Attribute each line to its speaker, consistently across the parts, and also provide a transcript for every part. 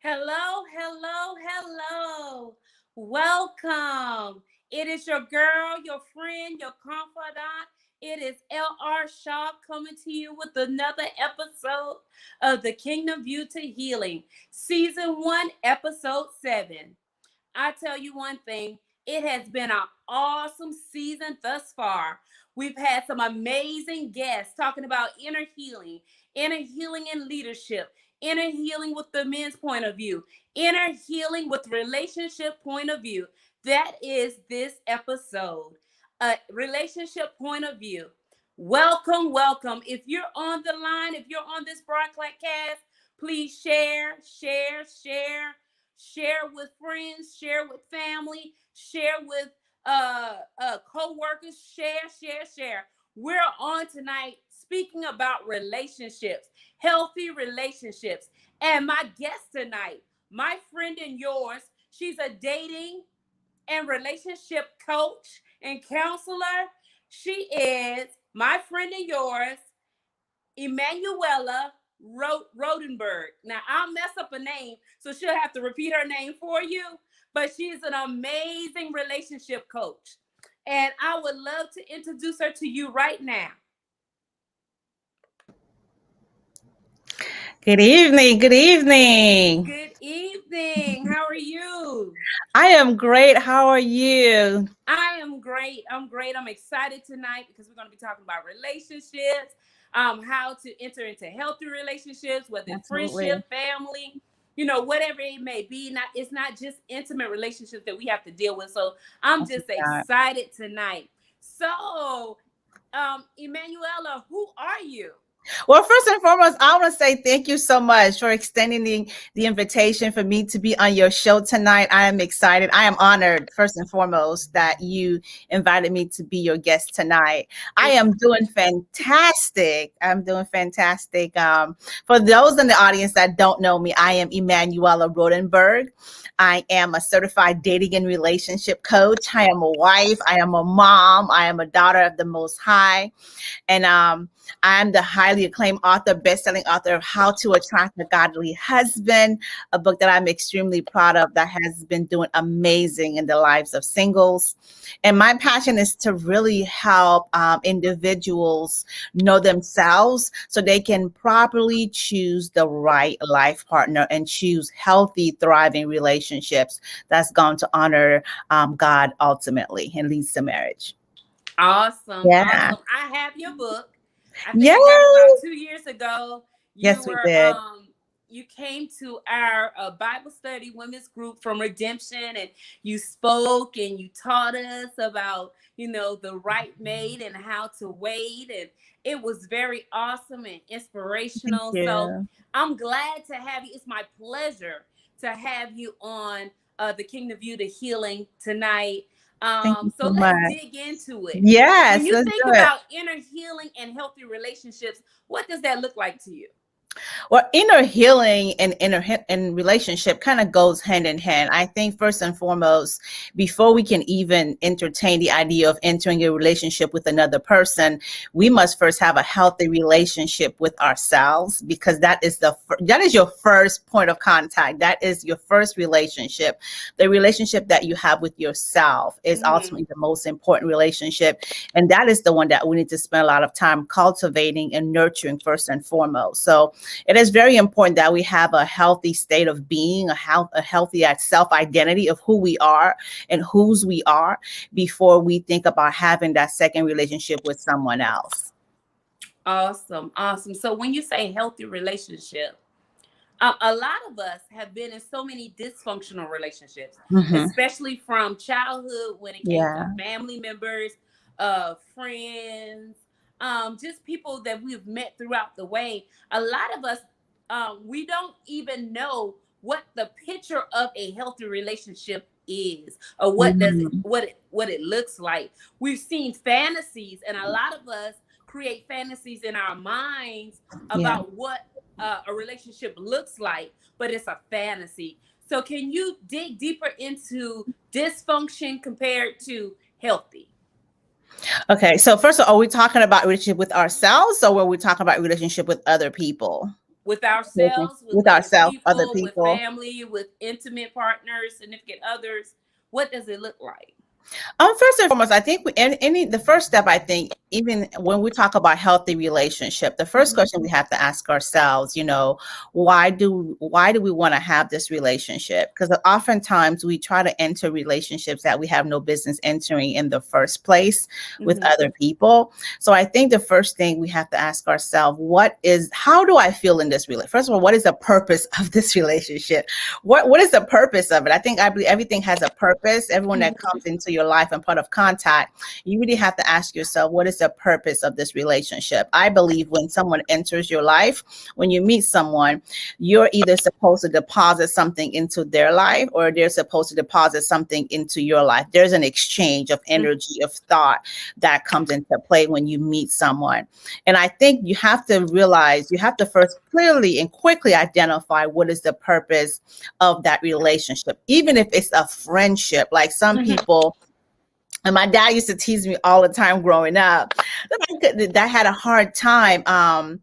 Speaker 1: Hello, hello, hello. Welcome. It is your girl, your friend, your confidant. It is L.R. Shaw coming to you with another episode of the Kingdom View to Healing, Season 1, Episode 7. I tell you one thing, it has been an awesome season thus far. We've had some amazing guests talking about inner healing in leadership, inner healing with the men's point of view, inner healing with relationship point of view. That is this episode, a relationship point of view. Welcome, welcome. If you're on the line, if you're on this broadcast, please share with friends, share with family, share with co-workers, share. We're on tonight speaking about relationships, healthy relationships. And my guest tonight, my friend and yours, she's a dating and relationship coach and counselor. She is my friend and yours, Emmanuella Roddenberg. Now, I'll mess up a name, so she'll have to repeat her name for you, but she's an amazing relationship coach. And I would love to introduce her to you right now.
Speaker 2: Good evening. Good evening.
Speaker 1: Good evening. How are you?
Speaker 2: I am great. How are you?
Speaker 1: I am great. I'm excited tonight because we're going to be talking about relationships, how to enter into healthy relationships, whether it's friendship, family, whatever it may be. It's not just intimate relationships that we have to deal with. So I'm just excited tonight. So, Emmanuella, who are you?
Speaker 2: Well, first and foremost, I want to say thank you so much for extending the invitation for me to be on your show tonight. I am excited. I am honored, first and foremost, that you invited me to be your guest tonight. I am doing fantastic. For those in the audience that don't know me, I am Emmanuella Rodriguez. I am a certified dating and relationship coach. I am a wife. I am a mom. I am a daughter of the Most High. And I am the highly acclaimed author, best-selling author of How to Attract a Godly Husband, a book that I'm extremely proud of that has been doing amazing in the lives of singles. And my passion is to really help individuals know themselves so they can properly choose the right life partner and choose healthy, thriving relationships that's going to honor God ultimately and leads to marriage.
Speaker 1: Awesome.
Speaker 2: Yeah.
Speaker 1: Awesome. I have your book. I think you got it about 2 years ago.
Speaker 2: We did.
Speaker 1: You came to our Bible study women's group from Redemption, and you spoke and you taught us about, the right mate and how to wait. And it was very awesome and inspirational. So I'm glad to have you. It's my pleasure to have you on the Kingdom View to Healing tonight. So let's dig into it.
Speaker 2: Yes.
Speaker 1: When you think about inner healing and healthy relationships, what does that look like to you?
Speaker 2: Well, inner healing and and relationship kind of goes hand in hand. I think first and foremost, before we can even entertain the idea of entering a relationship with another person, we must first have a healthy relationship with ourselves, because that is your first point of contact. That is your first relationship. The relationship that you have with yourself is
Speaker 1: Mm-hmm.
Speaker 2: ultimately the most important relationship, and that is the one that we need to spend a lot of time cultivating and nurturing first and foremost. So it is very important that we have a healthy state of being, a healthy self identity of who we are and whose we are before we think about having that second relationship with someone else.
Speaker 1: Awesome, awesome. So when you say healthy relationship, a lot of us have been in so many dysfunctional relationships,
Speaker 2: Hmm.
Speaker 1: especially from childhood when it came to
Speaker 2: Yeah.
Speaker 1: family members, friends, just people that we've met throughout the way. A lot of us, we don't even know what the picture of a healthy relationship is, or
Speaker 2: Hmm.
Speaker 1: what it looks like. We've seen fantasies, and a lot of us create fantasies in our minds
Speaker 2: Yeah.
Speaker 1: about what a relationship looks like, but it's a fantasy. So, can you dig deeper into dysfunction compared to healthy?
Speaker 2: Okay. So first of all, are we talking about relationship with ourselves, or were we talking about relationship with other people?
Speaker 1: With ourselves, with
Speaker 2: With
Speaker 1: other
Speaker 2: ourselves, other
Speaker 1: people, with
Speaker 2: people.
Speaker 1: family, with intimate partners, significant others, what does it look like?
Speaker 2: First and foremost, I think the first step, I think, even when we talk about healthy relationship, the first
Speaker 1: Mm-hmm.
Speaker 2: question we have to ask ourselves, why do we want to have this relationship? Because oftentimes we try to enter relationships that we have no business entering in the first place with
Speaker 1: Mm-hmm.
Speaker 2: other people. So I think the first thing we have to ask ourselves, how do I feel in this relationship? First of all, what is the purpose of this relationship? What is the purpose of it? I believe everything has a purpose. Everyone that
Speaker 1: Mm-hmm.
Speaker 2: comes into your life and part of contact, you really have to ask yourself, what is the purpose of this relationship? I believe when someone enters your life, when you meet someone, you're either supposed to deposit something into their life, or they're supposed to deposit something into your life. There's an exchange of energy, of thought that comes into play when you meet someone. And I think you have to realize, you have to first clearly and quickly identify what is the purpose of that relationship, even if it's a friendship. Like some
Speaker 1: Mm-hmm.
Speaker 2: people, and my dad used to tease me all the time growing up, that I had a hard time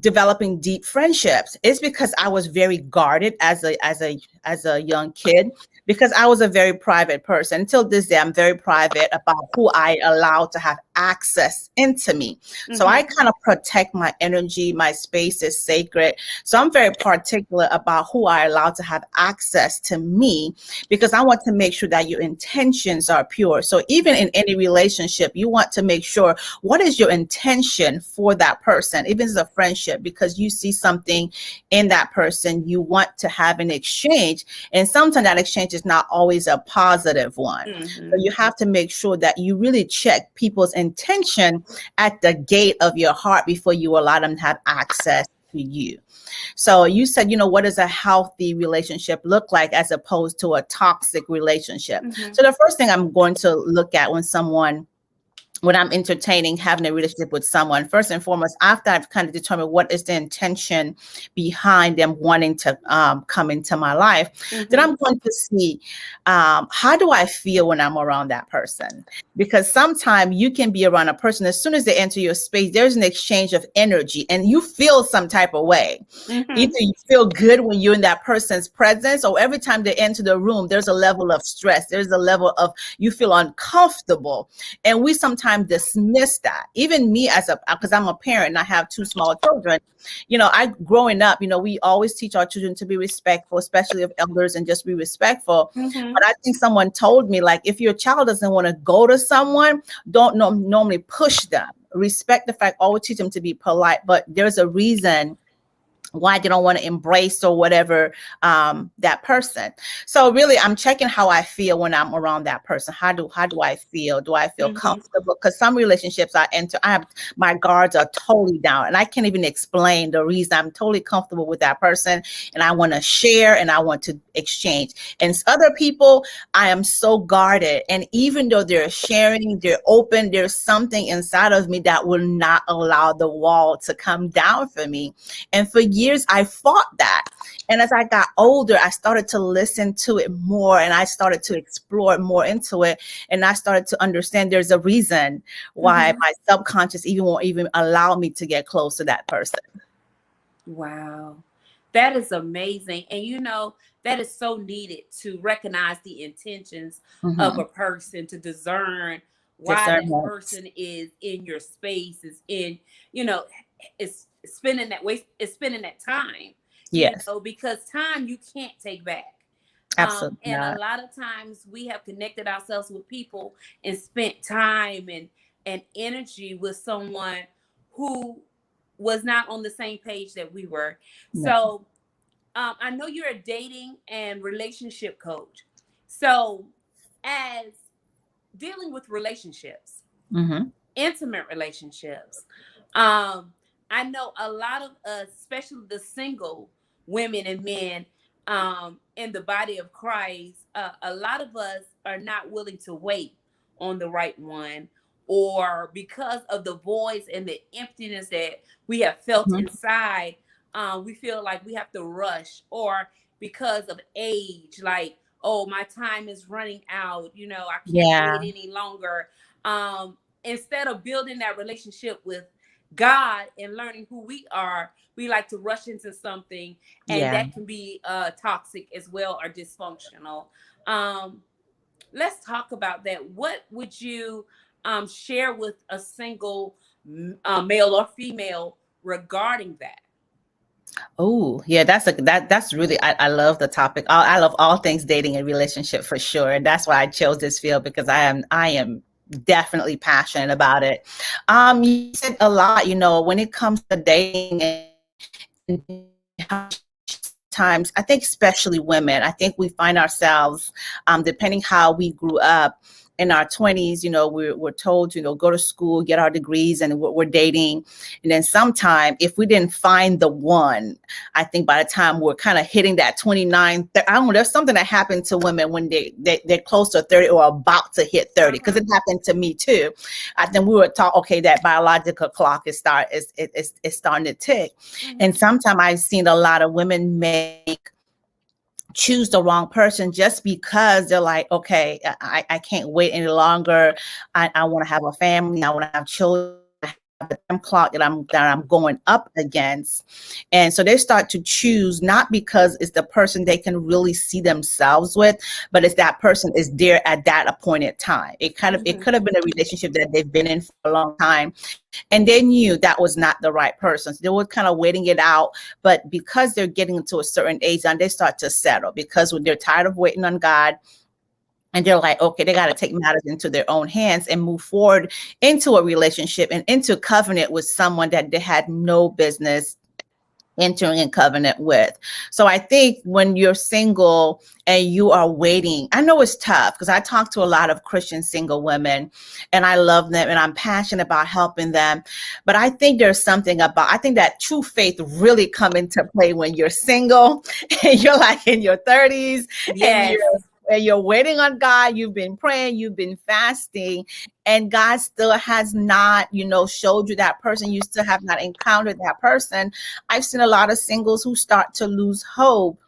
Speaker 2: developing deep friendships. It's because I was very guarded as a young kid, because I was a very private person. Until this day, I'm very private about who I allow to have access into me. So I
Speaker 1: Mm-hmm.
Speaker 2: kind of protect my energy. My space is sacred. So I'm very particular about who I allow to have access to me, because I want to make sure that your intentions are pure. So even in any relationship, you want to make sure, what is your intention for that person, even as a friendship, because you see something in that person you want to have an exchange. And sometimes that exchange is not always a positive one. So
Speaker 1: Mm-hmm.
Speaker 2: you have to make sure that you really check people's intention at the gate of your heart before you allow them to have access to you. So you said, what does a healthy relationship look like as opposed to a toxic relationship?
Speaker 1: Mm-hmm.
Speaker 2: So the first thing I'm going to look at when I'm entertaining having a relationship with someone, first and foremost, after I've kind of determined what is the intention behind them wanting to come into my life, then
Speaker 1: Mm-hmm.
Speaker 2: I'm going to see, how do I feel when I'm around that person? Because sometimes you can be around a person, as soon as they enter your space, there's an exchange of energy and you feel some type of way. Either
Speaker 1: Mm-hmm.
Speaker 2: you feel good when you're in that person's presence, or every time they enter the room, there's a level of stress. There's a level of, you feel uncomfortable. And we sometimes dismiss that. Even me, because I'm a parent and I have two small children, I growing up, we always teach our children to be respectful, especially of elders, and just be respectful.
Speaker 1: Mm-hmm.
Speaker 2: But I think someone told me, like, if your child doesn't want to go to someone, don't normally push them. Respect the fact, always teach them to be polite, but there's a reason why they don't want to embrace or whatever, that person. So really, I'm checking how I feel when I'm around that person. How do I feel? Do I feel
Speaker 1: Mm-hmm.
Speaker 2: comfortable? Because some relationships I enter, I have, my guards are totally down, and I can't even explain the reason. I'm totally comfortable with that person, and I want to share and I want to exchange. And other people, I am so guarded, and even though they're sharing, they're open, there's something inside of me that will not allow the wall to come down for me. And for years, years, I fought that. And as I got older, I started to listen to it more, and I started to explore more into it. And I started to understand there's a reason why
Speaker 1: Mm-hmm.
Speaker 2: my subconscious even won't even allow me to get close to that person.
Speaker 1: Wow. That is amazing. And that is so needed to recognize the intentions of
Speaker 2: Hmm.
Speaker 1: a person, to discern why that
Speaker 2: Discernment.
Speaker 1: person is in your space, is in, you know, is spending that waste, is spending that time,
Speaker 2: Yes,
Speaker 1: because time you can't take back.
Speaker 2: absolutely
Speaker 1: And a
Speaker 2: not.
Speaker 1: lot of times we have connected ourselves with people and spent time and energy with someone who was not on the same page that we were.
Speaker 2: No.
Speaker 1: So I know you're a dating and relationship coach. So, as dealing with relationships,
Speaker 2: Hmm.
Speaker 1: intimate relationships. Um, I know a lot of us, especially the single women and men in the body of Christ, a lot of us are not willing to wait on the right one, or because of the voids and the emptiness that we have felt inside, we feel like we have to rush, or because of age, like, oh, my time is running out, I can't wait
Speaker 2: Yeah,
Speaker 1: any longer. Instead of building that relationship with God and learning who we are, we like to rush into something, and
Speaker 2: yeah.
Speaker 1: that can be toxic as well, or dysfunctional. Um, let's talk about that. What would you share with a single male or female regarding that?
Speaker 2: Oh, yeah, that's really, I love the topic. I love all things dating and relationship for sure. And that's why I chose this field, because I am definitely passionate about it. You said a lot, when it comes to dating and how sometimes, I think especially women, I think we find ourselves, depending how we grew up in our 20s, we're told, go to school, get our degrees, and we're dating. And then sometime, if we didn't find the one, I think by the time we're kind of hitting that 29, I don't know, there's something that happened to women when they're close to 30 or about to hit 30, because it happened to me too. I think we were taught, okay, that biological clock is starting to tick. And
Speaker 1: Mm-hmm.
Speaker 2: sometimes I've seen a lot of women choose the wrong person just because they're like, okay, I can't wait any longer. I want to have a family. I want to have children. The time clock that I'm going up against. And so they start to choose, not because it's the person they can really see themselves with, but it's that person is there at that appointed time. It
Speaker 1: Mm-hmm.
Speaker 2: could have been a relationship that they've been in for a long time, and they knew that was not the right person. So they were kind of waiting it out. But because they're getting to a certain age, and they start to settle, because when they're tired of waiting on God, and they're like, okay, they got to take matters into their own hands and move forward into a relationship and into covenant with someone that they had no business entering in covenant with. So I think when you're single and you are waiting, I know it's tough, because I talk to a lot of Christian single women, and I love them and I'm passionate about helping them. But I think there's something about, I think that true faith really come into play when you're single and you're like in your 30s, and
Speaker 1: Yes.
Speaker 2: you're waiting on God, you've been praying, you've been fasting, and God still has not, showed you that person. You still have not encountered that person. I've seen a lot of singles who start to lose hope.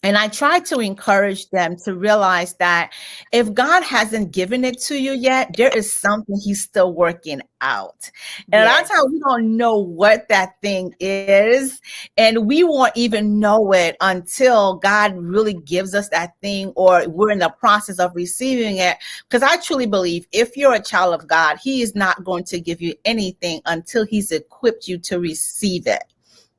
Speaker 2: And I try to encourage them to realize that if God hasn't given it to you yet, there is something He's still working out. And a lot of
Speaker 1: Yes.
Speaker 2: times we don't know what that thing is, and we won't even know it until God really gives us that thing, or we're in the process of receiving it. Because I truly believe if you're a child of God, He is not going to give you anything until He's equipped you to receive it.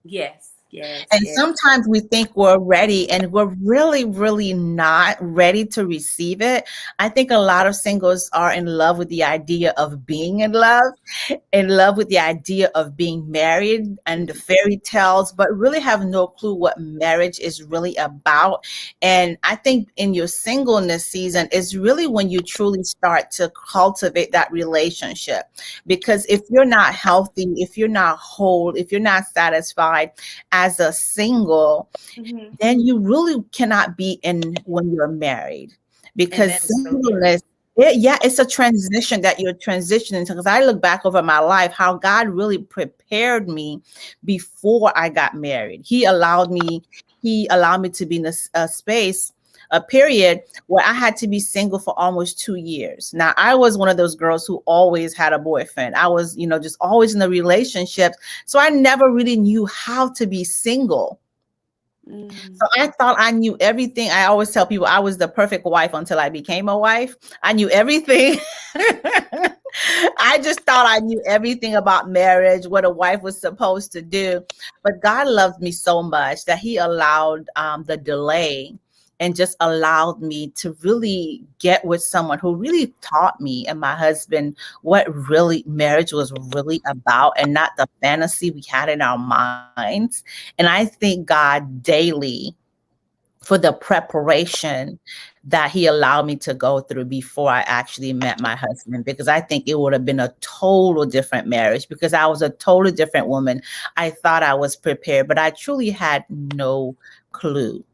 Speaker 1: Yes. Yes.
Speaker 2: And
Speaker 1: Yes.
Speaker 2: sometimes we think we're ready, and we're really, really not ready to receive it. I think a lot of singles are in love with the idea of being in love with the idea of being married and the fairy tales, but really have no clue what marriage is really about. And I think in your singleness season is really when you truly start to cultivate that relationship. Because if you're not healthy, if you're not whole, if you're not satisfied as a single,
Speaker 1: Mm-hmm.
Speaker 2: then you really cannot be in when you're married,
Speaker 1: And
Speaker 2: because
Speaker 1: that is so true.
Speaker 2: Yeah, it's a transition that you're transitioning to. Because I look back over my life, how God really prepared me before I got married. He allowed me to be in a space, a period where I had to be single for almost 2 years. Now, I was one of those girls who always had a boyfriend. I was, just always in a relationship. So I never really knew how to be single.
Speaker 1: Mm.
Speaker 2: So I thought I knew everything. I always tell people I was the perfect wife until I became a wife. I knew everything. I just thought I knew everything about marriage, what a wife was supposed to do. But God loved me so much that He allowed the delay and just allowed me to really get with someone who really taught me and my husband what really marriage was really about, and not the fantasy we had in our minds. And I thank God daily for the preparation that He allowed me to go through before I actually met my husband, because I think it would have been a total different marriage, because I was a totally different woman. I thought I was prepared, but I truly had no clue.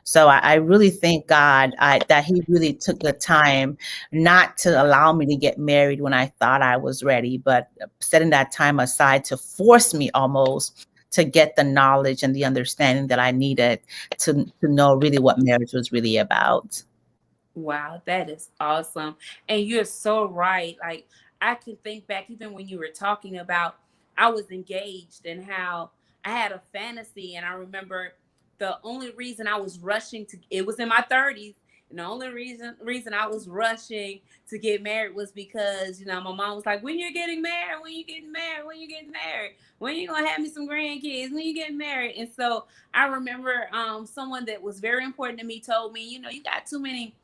Speaker 2: So I really thank God that He really took the time not to allow me to get married when I thought I was ready, but setting that time aside to force me almost to get the knowledge and the understanding that I needed to know really what marriage was really about.
Speaker 1: Wow, that is awesome. And you're so right. Like, I can think back even when you were talking about I was engaged and how I had a fantasy. And I remember the only reason I was rushing to it was in my 30s. And the only reason I was rushing to get married was because, my mom was like, when you're getting married, when you getting married, when you getting married, when you gonna have me some grandkids, when you getting married. And so I remember someone that was very important to me told me, you got too many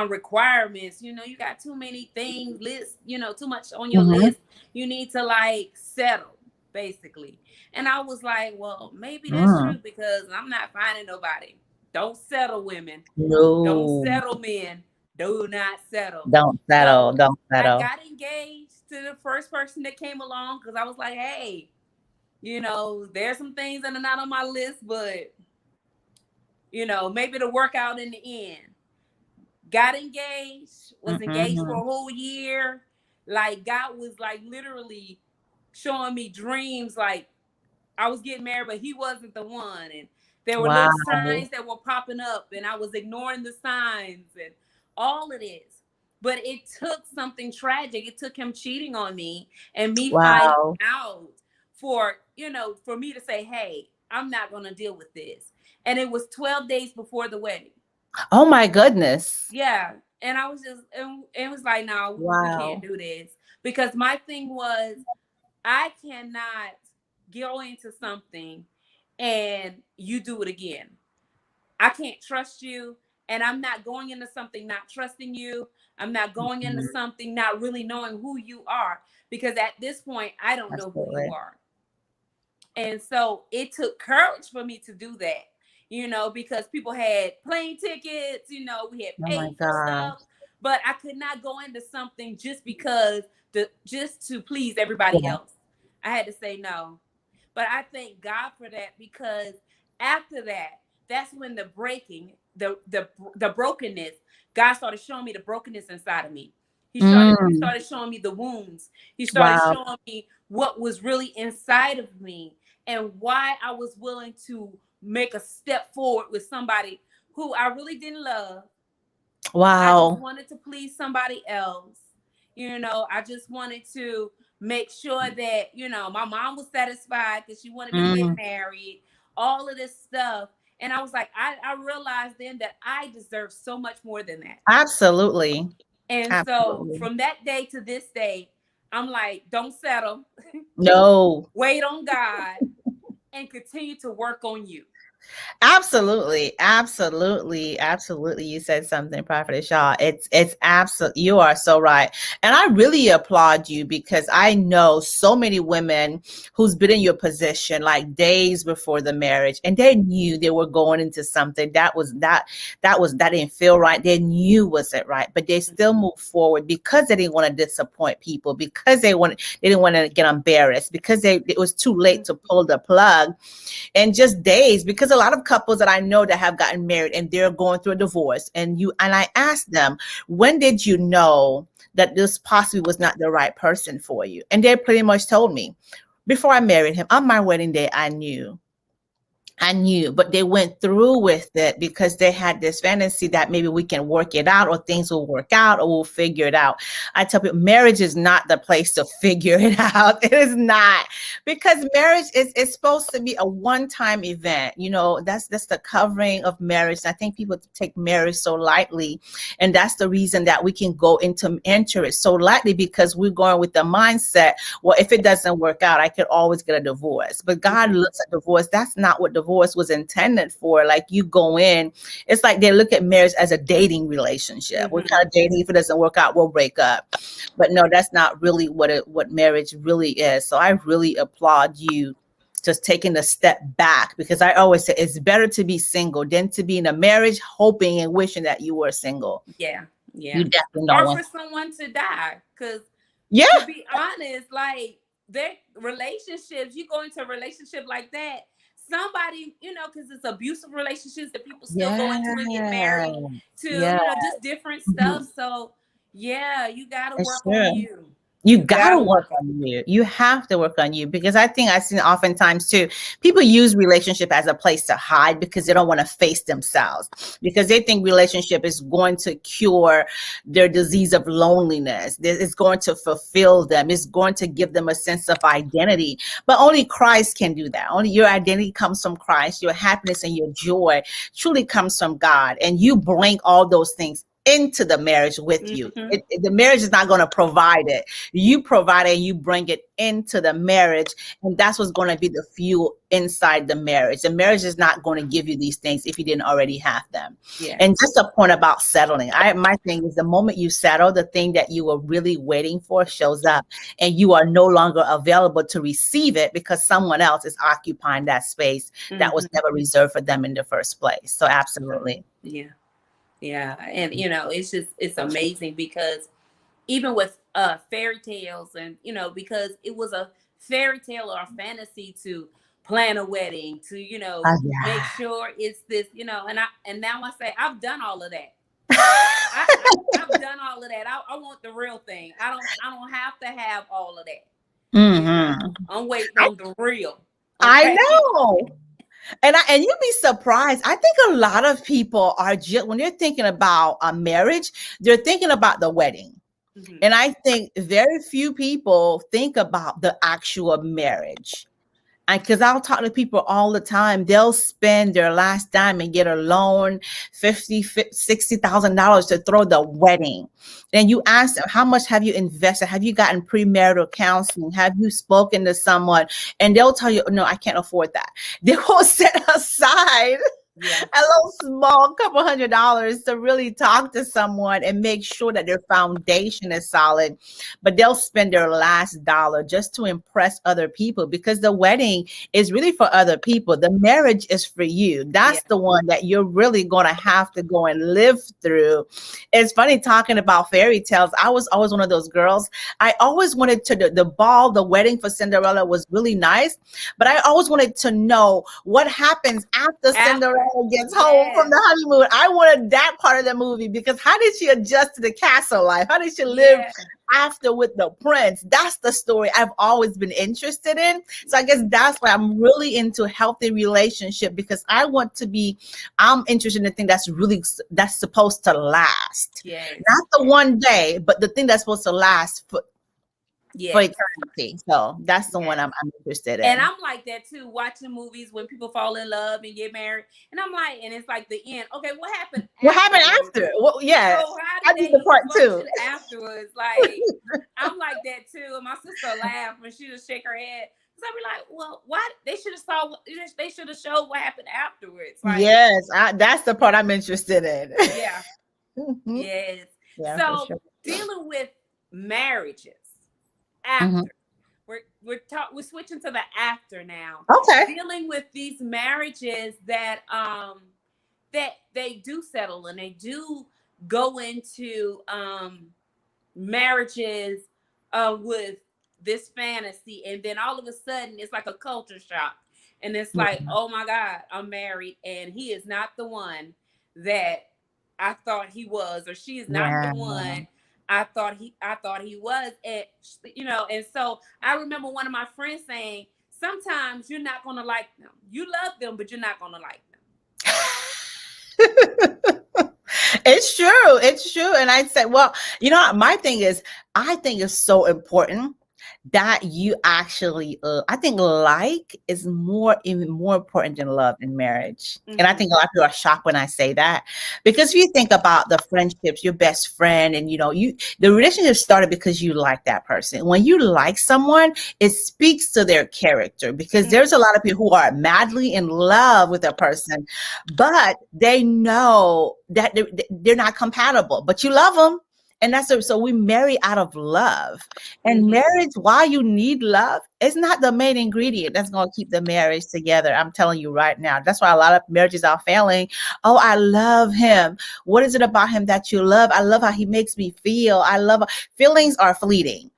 Speaker 1: requirements, you got too many things list, too much on your
Speaker 2: Mhm.
Speaker 1: list. You need to like settle, basically. And I was like, well, maybe that's
Speaker 2: Mm.
Speaker 1: true, because I'm not finding nobody. Don't settle, women. Don't
Speaker 2: No,
Speaker 1: settle, men. Do not settle.
Speaker 2: don't settle,
Speaker 1: So
Speaker 2: don't
Speaker 1: I
Speaker 2: settle.
Speaker 1: got engaged to the first person that came along, because I was like, hey, there's some things that are not on my list, but maybe it'll work out in the end. Got engaged, was engaged for
Speaker 2: Mhm.
Speaker 1: a whole year. Like, God was like literally showing me dreams. Like, I was getting married, but he wasn't the one. And there were little
Speaker 2: Wow,
Speaker 1: signs that were popping up, and I was ignoring the signs and all of this. But it took something tragic. It took him cheating on me and me finding
Speaker 2: wow.
Speaker 1: out for me to say, hey, I'm not going to deal with this. And it was 12 days before the wedding.
Speaker 2: Oh my goodness.
Speaker 1: Yeah. And I was just, and it was like, no, we can't
Speaker 2: Wow.
Speaker 1: do this. Because my thing was, I cannot go into something and you do it again. I can't trust you. And I'm not going into something not trusting you. I'm not going into
Speaker 2: Mhm.
Speaker 1: something not really knowing who you are. Because at this point, I don't know who you
Speaker 2: Absolutely.
Speaker 1: are. And so it took courage for me to do that, because people had plane tickets, we had
Speaker 2: Oh my
Speaker 1: paid for stuff,
Speaker 2: gosh.
Speaker 1: but I could not go into something just to please everybody
Speaker 2: Yeah.
Speaker 1: else. I had to say no. But I thank God for that, because after that, that's when the brokenness, God started showing me the brokenness inside of me. He
Speaker 2: Mm.
Speaker 1: started showing me the wounds. He started
Speaker 2: Wow.
Speaker 1: showing me what was really inside of me, and why I was willing to make a step forward with somebody who I really didn't love. I just
Speaker 2: Wow.
Speaker 1: wanted to please somebody else. I just wanted to make sure that, my mom was satisfied because she wanted me to get
Speaker 2: Mm.
Speaker 1: married, all of this stuff. And I was like, I realized then that I deserve so much more than that.
Speaker 2: Absolutely.
Speaker 1: And so
Speaker 2: Absolutely.
Speaker 1: from that day to this day, I'm like, don't settle,
Speaker 2: No.
Speaker 1: wait on God, and continue to work on you.
Speaker 2: Absolutely, absolutely, absolutely. You said something, Prophet Shaw. It's absolute. You are so right, and I really applaud you, because I know so many women who's been in your position like days before the marriage, and they knew they were going into something that didn't feel right. They knew wasn't right, but they still moved forward because they didn't want to disappoint people, because they didn't want to get embarrassed, because it was too late to pull the plug in just days, because because a lot of couples that I know that have gotten married and they're going through a divorce, and I asked them, when did you know that this possibly was not the right person for you? And they pretty much told me, before I married him, on my wedding day, I knew, but they went through with it because they had this fantasy that maybe we can work it out, or things will work out, or we'll figure it out. I tell people, marriage is not the place to figure it out. It is not, because marriage is supposed to be a one-time event. You know, that's the covering of marriage. I think people take marriage so lightly, and that's the reason that we can enter it so lightly, because we're going with the mindset, well, if it doesn't work out, I could always get a divorce. But God looks at divorce. That's not what divorce was intended for. Like, you go in, it's like they look at marriage as a dating relationship. We're kind of dating. If it doesn't work out, we'll break up. But no, that's not really what marriage really is. So I really applaud you just taking a step back, because I always say it's better to be single than to be in a marriage hoping and wishing that you were single.
Speaker 1: Yeah.
Speaker 2: You definitely don't
Speaker 1: Or
Speaker 2: want.
Speaker 1: for someone to die. Because
Speaker 2: Yeah.
Speaker 1: to be honest, like, their relationships, you go into a relationship like that, somebody, because it's abusive relationships that people still go into and get
Speaker 2: Yeah.
Speaker 1: married to,
Speaker 2: Yeah.
Speaker 1: just different
Speaker 2: Mhm.
Speaker 1: stuff. So yeah, you got to
Speaker 2: It's
Speaker 1: work on
Speaker 2: true.
Speaker 1: you.
Speaker 2: You
Speaker 1: You
Speaker 2: got
Speaker 1: got
Speaker 2: to
Speaker 1: to
Speaker 2: work
Speaker 1: work on
Speaker 2: on you. You have to work on you, because I think I've seen oftentimes too, people use relationship as a place to hide because they don't want to face themselves, because they think relationship is going to cure their disease of loneliness. It's going to fulfill them. It's going to give them a sense of identity. But only Christ can do that. Only your identity comes from Christ. Your happiness and your joy truly comes from God. And you bring all those things into the marriage with you.
Speaker 1: you.
Speaker 2: The marriage is not going to provide it. You provide it, and you bring it into the marriage, and that's what's going to be the fuel inside the marriage. The marriage is not going to give you these things if you didn't already have them.
Speaker 1: Yeah.
Speaker 2: And just a point about settling, my thing is, the moment you settle, the thing that you were really waiting for shows up, and you are no longer available to receive it because someone else is occupying that space that was never reserved for them in the first place. So absolutely.
Speaker 1: Yeah. Yeah. And it's amazing, because even with fairy tales, and because it was a fairy tale or a fantasy to plan a wedding, to make
Speaker 2: Yeah.
Speaker 1: sure it's this, and now I say I've done all of that. I've done all of that. I want the real thing. I don't have to have all of that. I'm waiting on the real.
Speaker 2: I
Speaker 1: Okay.
Speaker 2: know. And you'd be surprised. I think a lot of people are just, when they're thinking about a marriage, they're thinking about the wedding. And I think very few people think about the actual marriage. And because I'll talk to people all the time, they'll spend their last dime and get a loan, $60,000 to throw the wedding. And you ask them, how much have you invested? Have you gotten premarital counseling? Have you spoken to someone? And they'll tell you, no, I can't afford that. They will set aside a little small couple $100 to really talk to someone and make sure that their foundation is solid. But they'll spend their last dollar just to impress other people, because the wedding is really for other people. The marriage is for you. That's the one that you're really going to have to go and live through. It's funny talking about fairy tales. I was always one of those girls. I always wanted to, the ball, the wedding for Cinderella was really nice, but I always wanted to know what happens after Cinderella gets home from the honeymoon. I wanted that part of the movie, because how did she adjust to the castle life? How did she live after with the prince? That's the story I've always been interested in. So I guess that's why I'm really into healthy relationship, because I'm interested in the thing that's supposed to last. Not the one day, but the thing that's supposed to last for eternity. So that's the one I'm interested in.
Speaker 1: And I'm like that too, watching movies when people fall in love and get married. And I'm like, and it's like the end. Okay, what happened afterwards?
Speaker 2: What happened after? Well, yeah.
Speaker 1: So how did they
Speaker 2: part
Speaker 1: function afterwards? Like, I'm like that too. And my sister laughed and she just shake her head. So I'd be like, well, why? They should have showed what happened afterwards. Like,
Speaker 2: yes, that's the part I'm interested in.
Speaker 1: Yeah. Yes.
Speaker 2: Yeah,
Speaker 1: so
Speaker 2: sure.
Speaker 1: Dealing with marriages after. We're switching to the after now.
Speaker 2: Okay.
Speaker 1: Dealing with these marriages that they do settle, and they do go into marriages with this fantasy, and then all of a sudden it's like a culture shock, And it's like, oh my God, I'm married and he is not the one that I thought he was, or she is not the
Speaker 2: Yeah.
Speaker 1: one I thought he was. And and so I remember one of my friends saying, sometimes you're not gonna like them. You love them, but you're not gonna like them.
Speaker 2: It's true. It's true. And I said, well, my thing is, I think it's so important that you actually, I think like is even more important than love in marriage. And I think a lot of people are shocked when I say that, because if you think about the friendships, your best friend, and the relationship started because you like that person. When you like someone, it speaks to their character, because there's a lot of people who are madly in love with a person, but they know that they're not compatible, but you love them. And so we marry out of love. And marriage, why you need love, it's not the main ingredient that's going to keep the marriage together. I'm telling you right now. That's why a lot of marriages are failing. Oh, I love him. What is it about him that you love? I love how he makes me feel. Feelings are fleeting.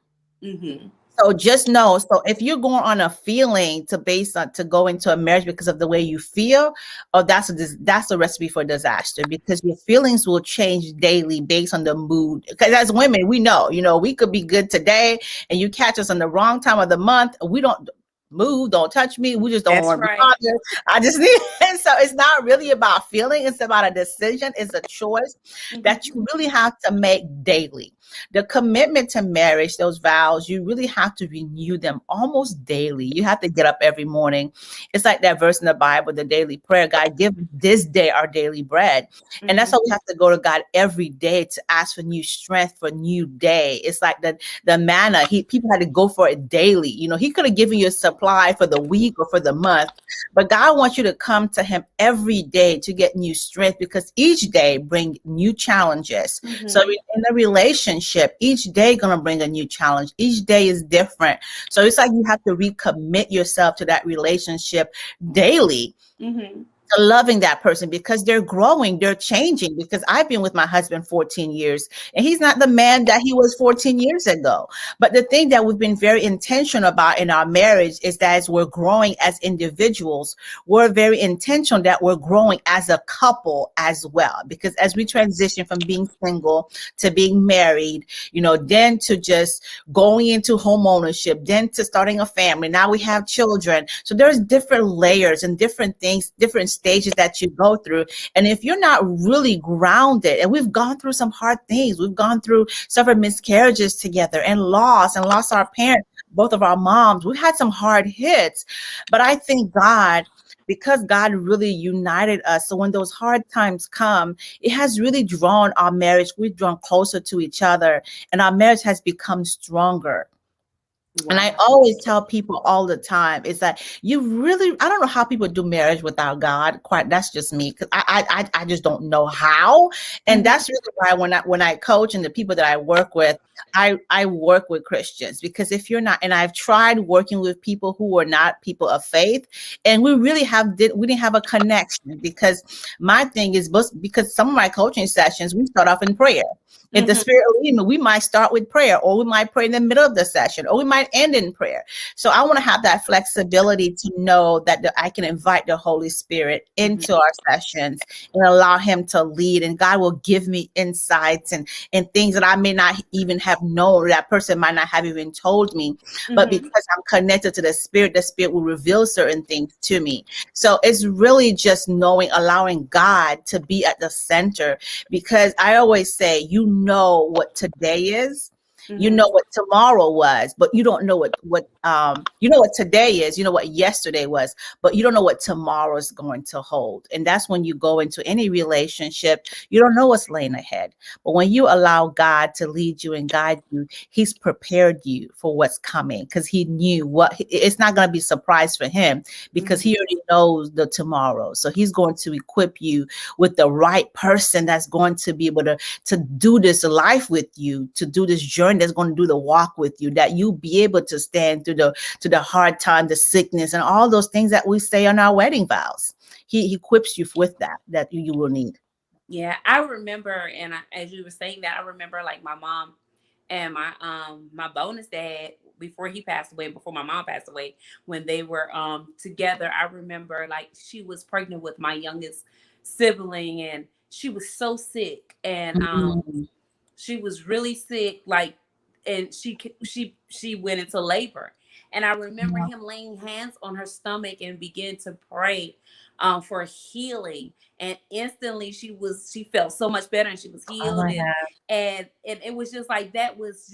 Speaker 2: So just know, so if you're going on a feeling to go into a marriage because of the way you feel, oh, that's a recipe for disaster, because your feelings will change daily based on the mood. Because as women, we know, we could be good today and you catch us on the wrong time of the month. We don't move, don't touch me. We just don't
Speaker 1: That's
Speaker 2: want to be
Speaker 1: right.
Speaker 2: bothered. I just need, and so it's not really about feeling. It's about a decision. It's a choice that you really have to make daily. The commitment to marriage, those vows, you really have to renew them almost daily. You have to get up every morning. It's like that verse in the Bible, the daily prayer, God, give this day our daily bread. And that's how we have to go to God every day to ask for new strength, for new day. It's like the manna, people had to go for it daily. He could have given you a supply for the week or for the month, but God wants you to come to him every day to get new strength, because each day bring new challenges. So in a relationship, each day gonna bring a new challenge. Each day is different. So it's like you have to recommit yourself to that relationship daily. To loving that person, because they're growing, they're changing. Because I've been with my husband 14 years and he's not the man that he was 14 years ago. But the thing that we've been very intentional about in our marriage is that as we're growing as individuals, we're very intentional that we're growing as a couple as well. Because as we transition from being single to being married, then to just going into home ownership, then to starting a family, now we have children. So there's different layers and different things, different stages that you go through. And if you're not really grounded, and we've gone through some hard things, we've gone through several miscarriages together and lost our parents, both of our moms. We've had some hard hits, but I thank God, because God really united us. So when those hard times come, it has really drawn our marriage. We've drawn closer to each other, and our marriage has become stronger.
Speaker 1: Wow.
Speaker 2: And I always tell people all the time, is that I don't know how people do marriage without God. That's just me, because I just don't know how. And that's really why when I coach and the people that I work with, I work with Christians, because if you're not, and I've tried working with people who are not people of faith, and we didn't have a connection, because my thing is, because some of my coaching sessions, we start off in prayer. If the spirit will lead me, we might start with prayer, or we might pray in the middle of the session, or we might end in prayer. So I want to have that flexibility to know that I can invite the Holy Spirit into our sessions and allow him to lead. And God will give me insights and things that I may not even have known, or that person might not have even told me. But because I'm connected to the Spirit will reveal certain things to me. So it's really just allowing God to be at the center, because I always say, you know what today is, you know what tomorrow was, but you don't know what you know what today is, you know what yesterday was, but you don't know what tomorrow is going to hold. And that's when you go into any relationship, you don't know what's laying ahead. But when you allow God to lead you and guide you, he's prepared you for what's coming, because he knew it's not going to be a surprise for him, because he already knows the tomorrow. So he's going to equip you with the right person that's going to be able to do this life with you, to do this journey, that's going to do the walk with you, that you be able to stand through the hard time, the sickness, and all those things that we say on our wedding vows. He equips you with that you will need.
Speaker 1: Yeah, I remember, and as you were saying that, I remember like my mom And my bonus dad, before he passed away, before my mom passed away, when they were together, I remember like she was pregnant with my youngest sibling, and she was so sick, and
Speaker 2: Mhm.
Speaker 1: she was really sick, like, and she went into labor. And I remember him laying hands on her stomach and began to pray for healing. And instantly she felt so much better, and she was
Speaker 2: Oh
Speaker 1: healed.
Speaker 2: my
Speaker 1: And
Speaker 2: God.
Speaker 1: it was just like, that was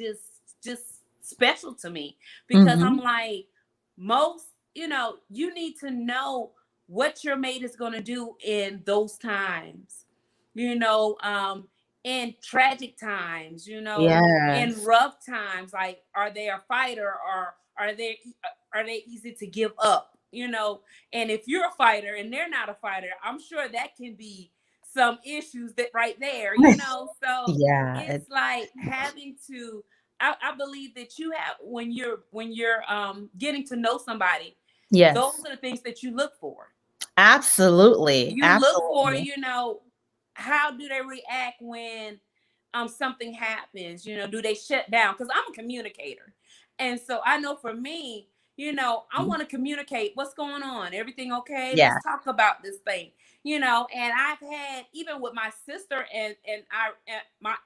Speaker 1: just special to me, because I'm
Speaker 2: Mhm.
Speaker 1: like, most, you need to know what your mate is going to do in those times, you know um in tragic times, in
Speaker 2: Yes.
Speaker 1: rough times. Like, are they a fighter, or are they easy to give up? And if you're a fighter and they're not a fighter, I'm sure that can be some issues that right there. So
Speaker 2: Yeah.
Speaker 1: it's like having to. I believe that you have, when you're getting to know somebody, those
Speaker 2: Yes.
Speaker 1: are the things that you look for.
Speaker 2: Absolutely.
Speaker 1: You look for,
Speaker 2: Absolutely.
Speaker 1: how do they react when something happens? Do they shut down? Because I'm a communicator. And so I know for me, I want to communicate what's going on. Everything okay? Let's
Speaker 2: Yes.
Speaker 1: talk about this thing. And I've had, even with my sister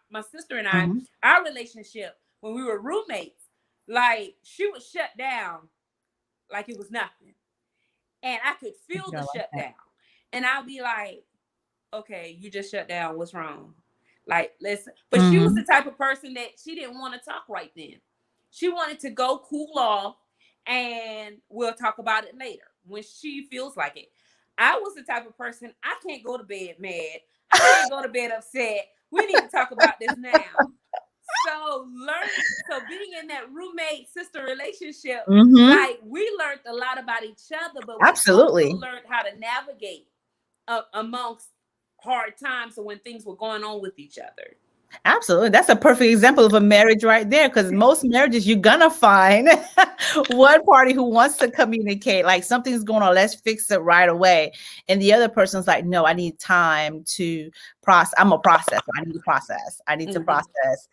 Speaker 1: my sister and I,
Speaker 2: Mhm.
Speaker 1: our relationship when we were roommates, like, she would shut down like it was nothing. And I could feel the
Speaker 2: Girl like that.
Speaker 1: shutdown. And I'll be like, okay, you just shut down. What's wrong? Like, listen. But she was the
Speaker 2: Mhm.
Speaker 1: type of person that she didn't want to talk right then. She wanted to go cool off, and we'll talk about it later when she feels like it. I was the type of person, I can't go to bed mad. I can't go to bed upset. We need to talk about this now. So being in that roommate sister relationship,
Speaker 2: Mhm.
Speaker 1: like, we learned a lot about each other, but we also
Speaker 2: Absolutely.
Speaker 1: learned how to navigate amongst hard times, or when things were going on with each other.
Speaker 2: Absolutely. That's a perfect example of a marriage right there. Because most marriages, you're gonna find one party who wants to communicate, like something's going on, let's fix it right away. And the other person's like, no, I need time to process. I'm a processor. I need to process. I need to
Speaker 1: Hmm.
Speaker 2: process.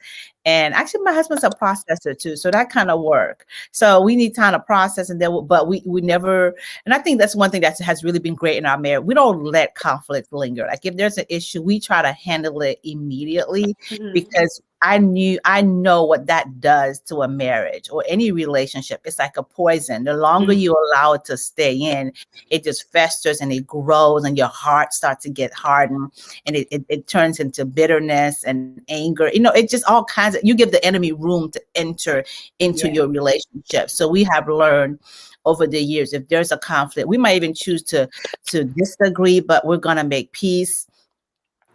Speaker 2: And actually, my husband's a processor too. So that kind of work. So we need time to process, and then, but we never, and I think that's one thing that has really been great in our marriage. We don't let conflict linger. Like if there's an issue, we try to handle it immediately,
Speaker 1: Hmm.
Speaker 2: because I know what that does to a marriage or any relationship. It's like a poison. The longer
Speaker 1: Hmm.
Speaker 2: you allow it to stay in, it just festers and it grows, and your heart starts to get hardened, and it turns into bitterness and anger. It just all kinds of, you give the enemy room to enter into
Speaker 1: Yeah.
Speaker 2: your relationship. So we have learned over the years, if there's a conflict, we might even choose to disagree, but we're going to make peace,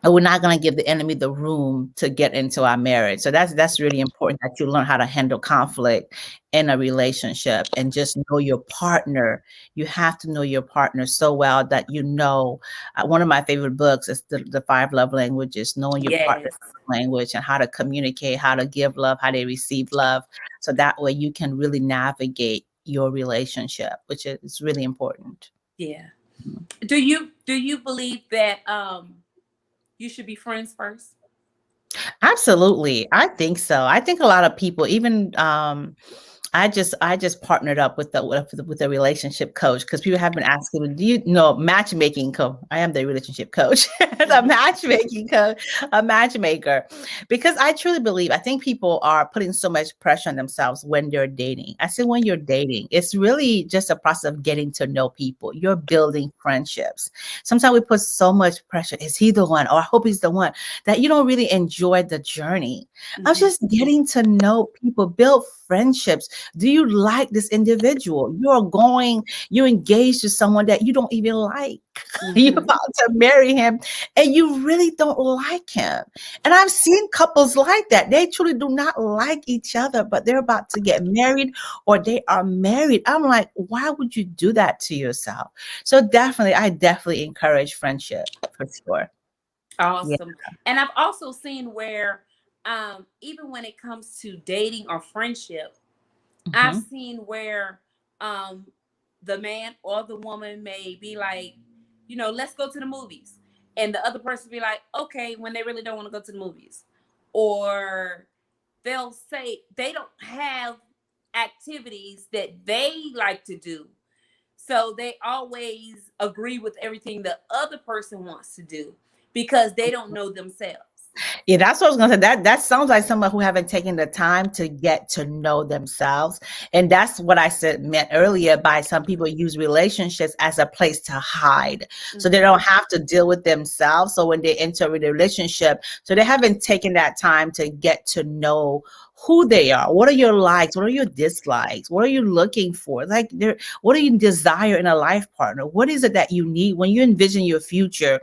Speaker 2: and we're not going to give the enemy the room to get into our marriage. So that's really important, that you learn how to handle conflict in a relationship, and just know your partner. You have to know your partner so well that one of my favorite books is the Five Love Languages, knowing your partner's
Speaker 1: Yes.
Speaker 2: language and how to communicate, how to give love, how they receive love. So that way you can really navigate your relationship, which is really important.
Speaker 1: Yeah. Do you believe that you should be friends first?
Speaker 2: Absolutely. I think so. I think a lot of people, even I just partnered up with a relationship coach, because people have been asking me, do you know matchmaking coach? I am the relationship coach, a
Speaker 1: Hmm.
Speaker 2: matchmaking coach, a matchmaker, because I truly believe, I think people are putting so much pressure on themselves when they're dating. I say when you're dating, it's really just a process of getting to know people. You're building friendships. Sometimes we put so much pressure. Is he the one? Or I hope he's the one, that you don't really enjoy the journey of
Speaker 1: Hmm.
Speaker 2: just getting to know people, build friendships. Do you like this individual? You're engaged to someone that you don't even like. You're
Speaker 1: Hmm.
Speaker 2: about to marry him and you really don't like him. And I've seen couples like that. They truly do not like each other, but they're about to get married or they are married. I'm like, why would you do that to yourself? So I definitely encourage friendship for sure. Yeah.
Speaker 1: Awesome. And I've also seen where, even when it comes to dating or friendship, I've
Speaker 2: Mhm.
Speaker 1: seen where um, the man or the woman may be like, let's go to the movies. And the other person be like, okay, when they really don't want to go to the movies. Or they'll say they don't have activities that they like to do. So they always agree with everything the other person wants to do because they don't know themselves.
Speaker 2: Yeah, that's what I was gonna say. That sounds like someone who haven't taken the time to get to know themselves. And that's what I said meant earlier by some people use relationships as a place to hide. So they
Speaker 1: Mm-hmm.
Speaker 2: don't have to deal with themselves. So when they enter a relationship, so they haven't taken that time to get to know who they are. What are your likes? What are your dislikes? What are you looking for? Like what do you desire in a life partner? What is it that you need when you envision your future?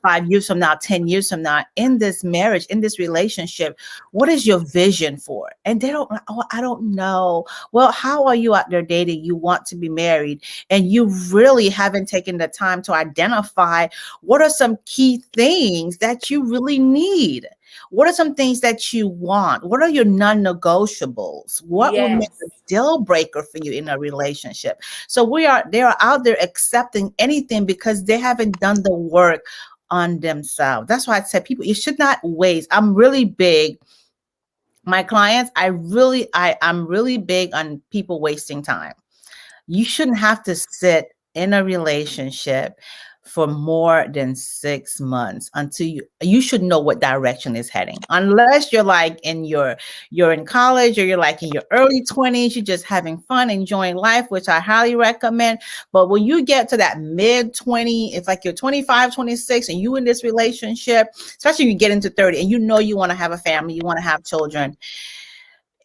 Speaker 2: 5 years from now, 10 years from now, in this marriage, in this relationship, what is your vision for? And they don't, oh, I don't know. Well, how are you out there dating? You want to be married, and you really haven't taken the time to identify what are some key things that you really need. What are some things that you want? What are your non-negotiables? What will make a
Speaker 1: Yes.
Speaker 2: deal breaker for you in a relationship? So they are out there accepting anything because they haven't done the work on themselves. That's why I said people, you should not waste. I'm really big. My clients, I'm really big on people wasting time. You shouldn't have to sit in a relationship for more than 6 months until you should know what direction is heading. Unless you're like you're in college, or you're like in your early 20s, you're just having fun, enjoying life, which I highly recommend. But when you get to that mid 20, it's like you're 25, 26, and you in this relationship, especially when you get into 30 and you know you want to have a family, you want to have children,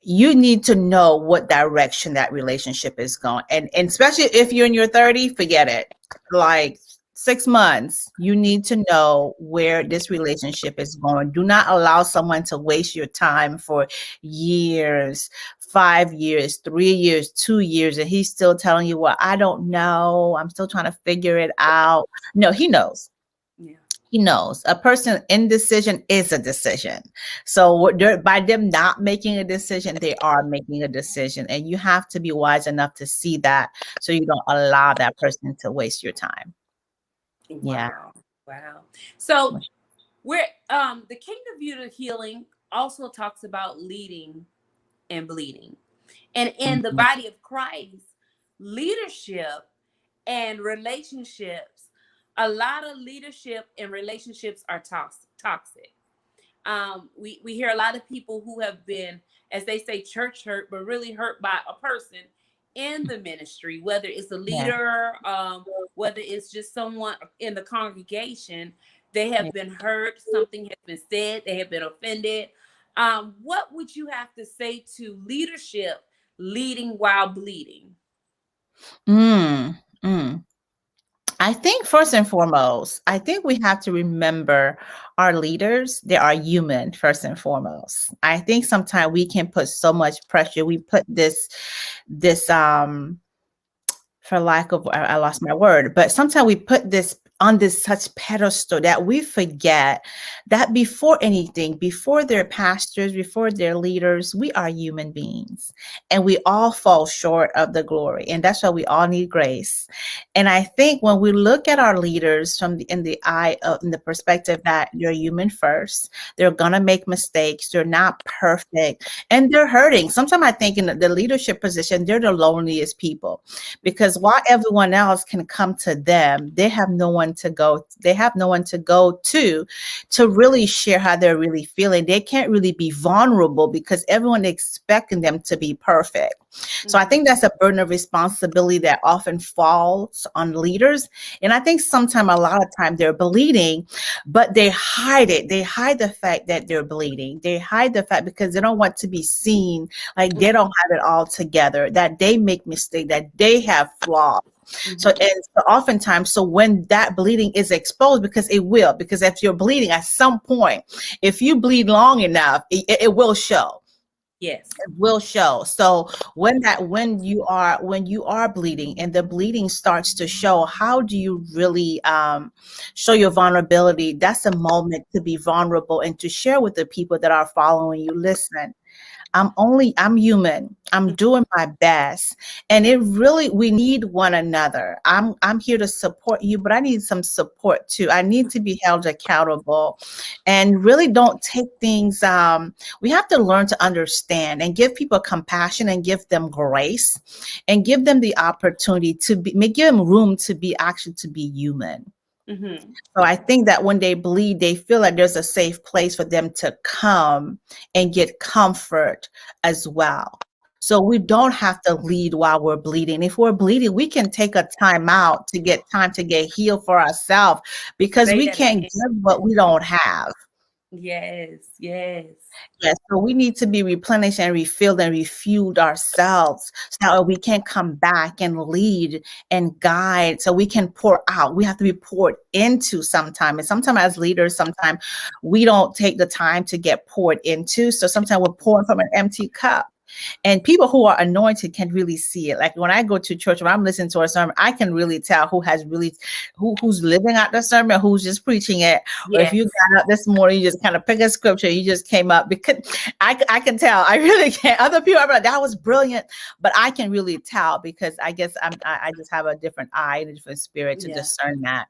Speaker 2: you need to know what direction that relationship is going. And especially if you're in your 30, forget it. Like 6 months, you need to know where this relationship is going. Do not allow someone to waste your time for years, 5 years, 3 years, 2 years, and he's still telling you, well, I don't know. I'm still trying to figure it out. No, he knows.
Speaker 1: Yeah.
Speaker 2: He knows. A person indecision is a decision. So by them not making a decision, they are making a decision. And you have to be wise enough to see that so you don't allow that person to waste your time. Yeah.
Speaker 1: Wow. Wow. So we're the Kingdom View to Healing also talks about leading and bleeding. And in the
Speaker 2: Mhm.
Speaker 1: body of Christ, leadership and relationships, a lot of leadership and relationships are toxic. We hear a lot of people who have been, as they say, church hurt, but really hurt by a person in the ministry, whether it's a
Speaker 2: Yeah.
Speaker 1: leader, whether it's just someone in the congregation. They have been hurt. Something has been said. They have been offended. What would you have to say to leadership leading while bleeding?
Speaker 2: Mm, mm. I think first and foremost, I think we have to remember our leaders, they are human first and foremost. I think sometimes we can put so much pressure. We put this for lack of I lost my word, but sometimes we put this on this such pedestal that we forget that before anything, before they're pastors, before they're leaders, we are human beings, and we all fall short of the glory, and that's why we all need grace. And I think when we look at our leaders from in the eye of in the perspective that they're human first, they're gonna make mistakes, they're not perfect, and they're hurting. Sometimes I think in the leadership position, they're the loneliest people, because while everyone else can come to them, they have no one to go to really share how they're really feeling. They can't really be vulnerable because everyone expecting them to be perfect. So I
Speaker 1: Mhm.
Speaker 2: think that's a burden of responsibility that often falls on leaders. And I think sometimes, a lot of time, they're bleeding, but they hide it. They hide the fact that they're bleeding. They hide the fact because they don't want to be seen like they don't have it all together, that they make mistakes, that they have flaws. So,
Speaker 1: Mhm.
Speaker 2: and so oftentimes, so when that bleeding is exposed, because it will, because if you're bleeding at some point, if you bleed long enough, it will show.
Speaker 1: Yes.
Speaker 2: It will show. So when you are bleeding and the bleeding starts to show, how do you really show your vulnerability? That's a moment to be vulnerable and to share with the people that are following you. Listen, I'm human. I'm doing my best. And it really, we need one another. I'm here to support you, but I need some support too. I need to be held accountable and really don't take things, we have to learn to understand and give people compassion and give them grace and give them the opportunity to be, give them room to be actually to be human.
Speaker 1: Mm-hmm.
Speaker 2: So I think that when they bleed, they feel like there's a safe place for them to come and get comfort as well. So we don't have to lead while we're bleeding. If we're bleeding, we can take a time out to get time to get healed for ourselves because
Speaker 1: Say
Speaker 2: we
Speaker 1: that
Speaker 2: can't
Speaker 1: again.
Speaker 2: give what we don't have.
Speaker 1: Yes, yes,
Speaker 2: Yes, so we need to be replenished and refilled and refueled ourselves so that we can come back and lead and guide so we can pour out. We have to be poured into sometime. And sometimes as leaders, sometimes we don't take the time to get poured into. So sometimes we're pouring from an empty cup. And people who are anointed can really see it. Like when I go to church, when I'm listening to a sermon, I can really tell who has really who's living out the sermon, who's just preaching it. Or if you
Speaker 1: yes,
Speaker 2: got up this morning, you just kind of pick a scripture, you just came up because I can tell. I really can. Other people are like, that was brilliant, but I can really tell because I guess I just have a different eye and a different spirit to
Speaker 1: yeah,
Speaker 2: discern that.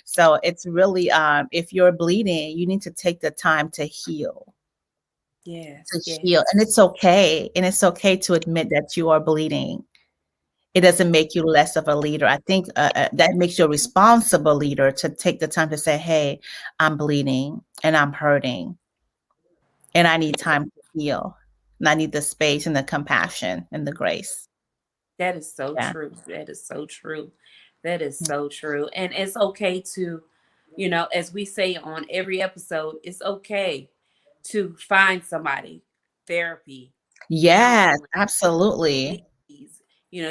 Speaker 2: So it's really if you're bleeding, you need to take the time to
Speaker 1: yes,
Speaker 2: heal. And
Speaker 1: yes,
Speaker 2: it's okay. And it's okay to admit that you are bleeding. It doesn't make you less of a leader. I think that makes you a responsible leader to take the time to say, hey, I'm bleeding and I'm hurting and I need time to heal. And I need the space and the compassion and the grace.
Speaker 1: that is so
Speaker 2: Yeah.
Speaker 1: true. That is so true. That is so true. And it's okay to, as we say on every episode, it's okay to find somebody, therapy,
Speaker 2: Yes,
Speaker 1: counseling,
Speaker 2: absolutely.
Speaker 1: please.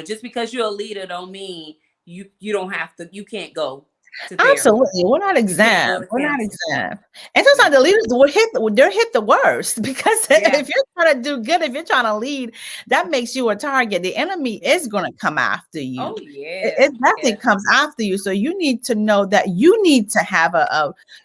Speaker 1: Just because you're a leader don't mean you don't have to, you can't go to therapy.
Speaker 2: Absolutely. We're not
Speaker 1: You can't go
Speaker 2: exempt.
Speaker 1: to
Speaker 2: We're not
Speaker 1: counseling.
Speaker 2: exempt. And
Speaker 1: Yeah.
Speaker 2: sometimes the leaders will they're hit the worst because
Speaker 1: Yeah.
Speaker 2: if you're trying to do good, if you're trying to lead, that makes you a target. The enemy is going to come after you.
Speaker 1: Oh
Speaker 2: It,
Speaker 1: yeah.
Speaker 2: it
Speaker 1: Yeah.
Speaker 2: definitely comes after you. So you need to know that you need to have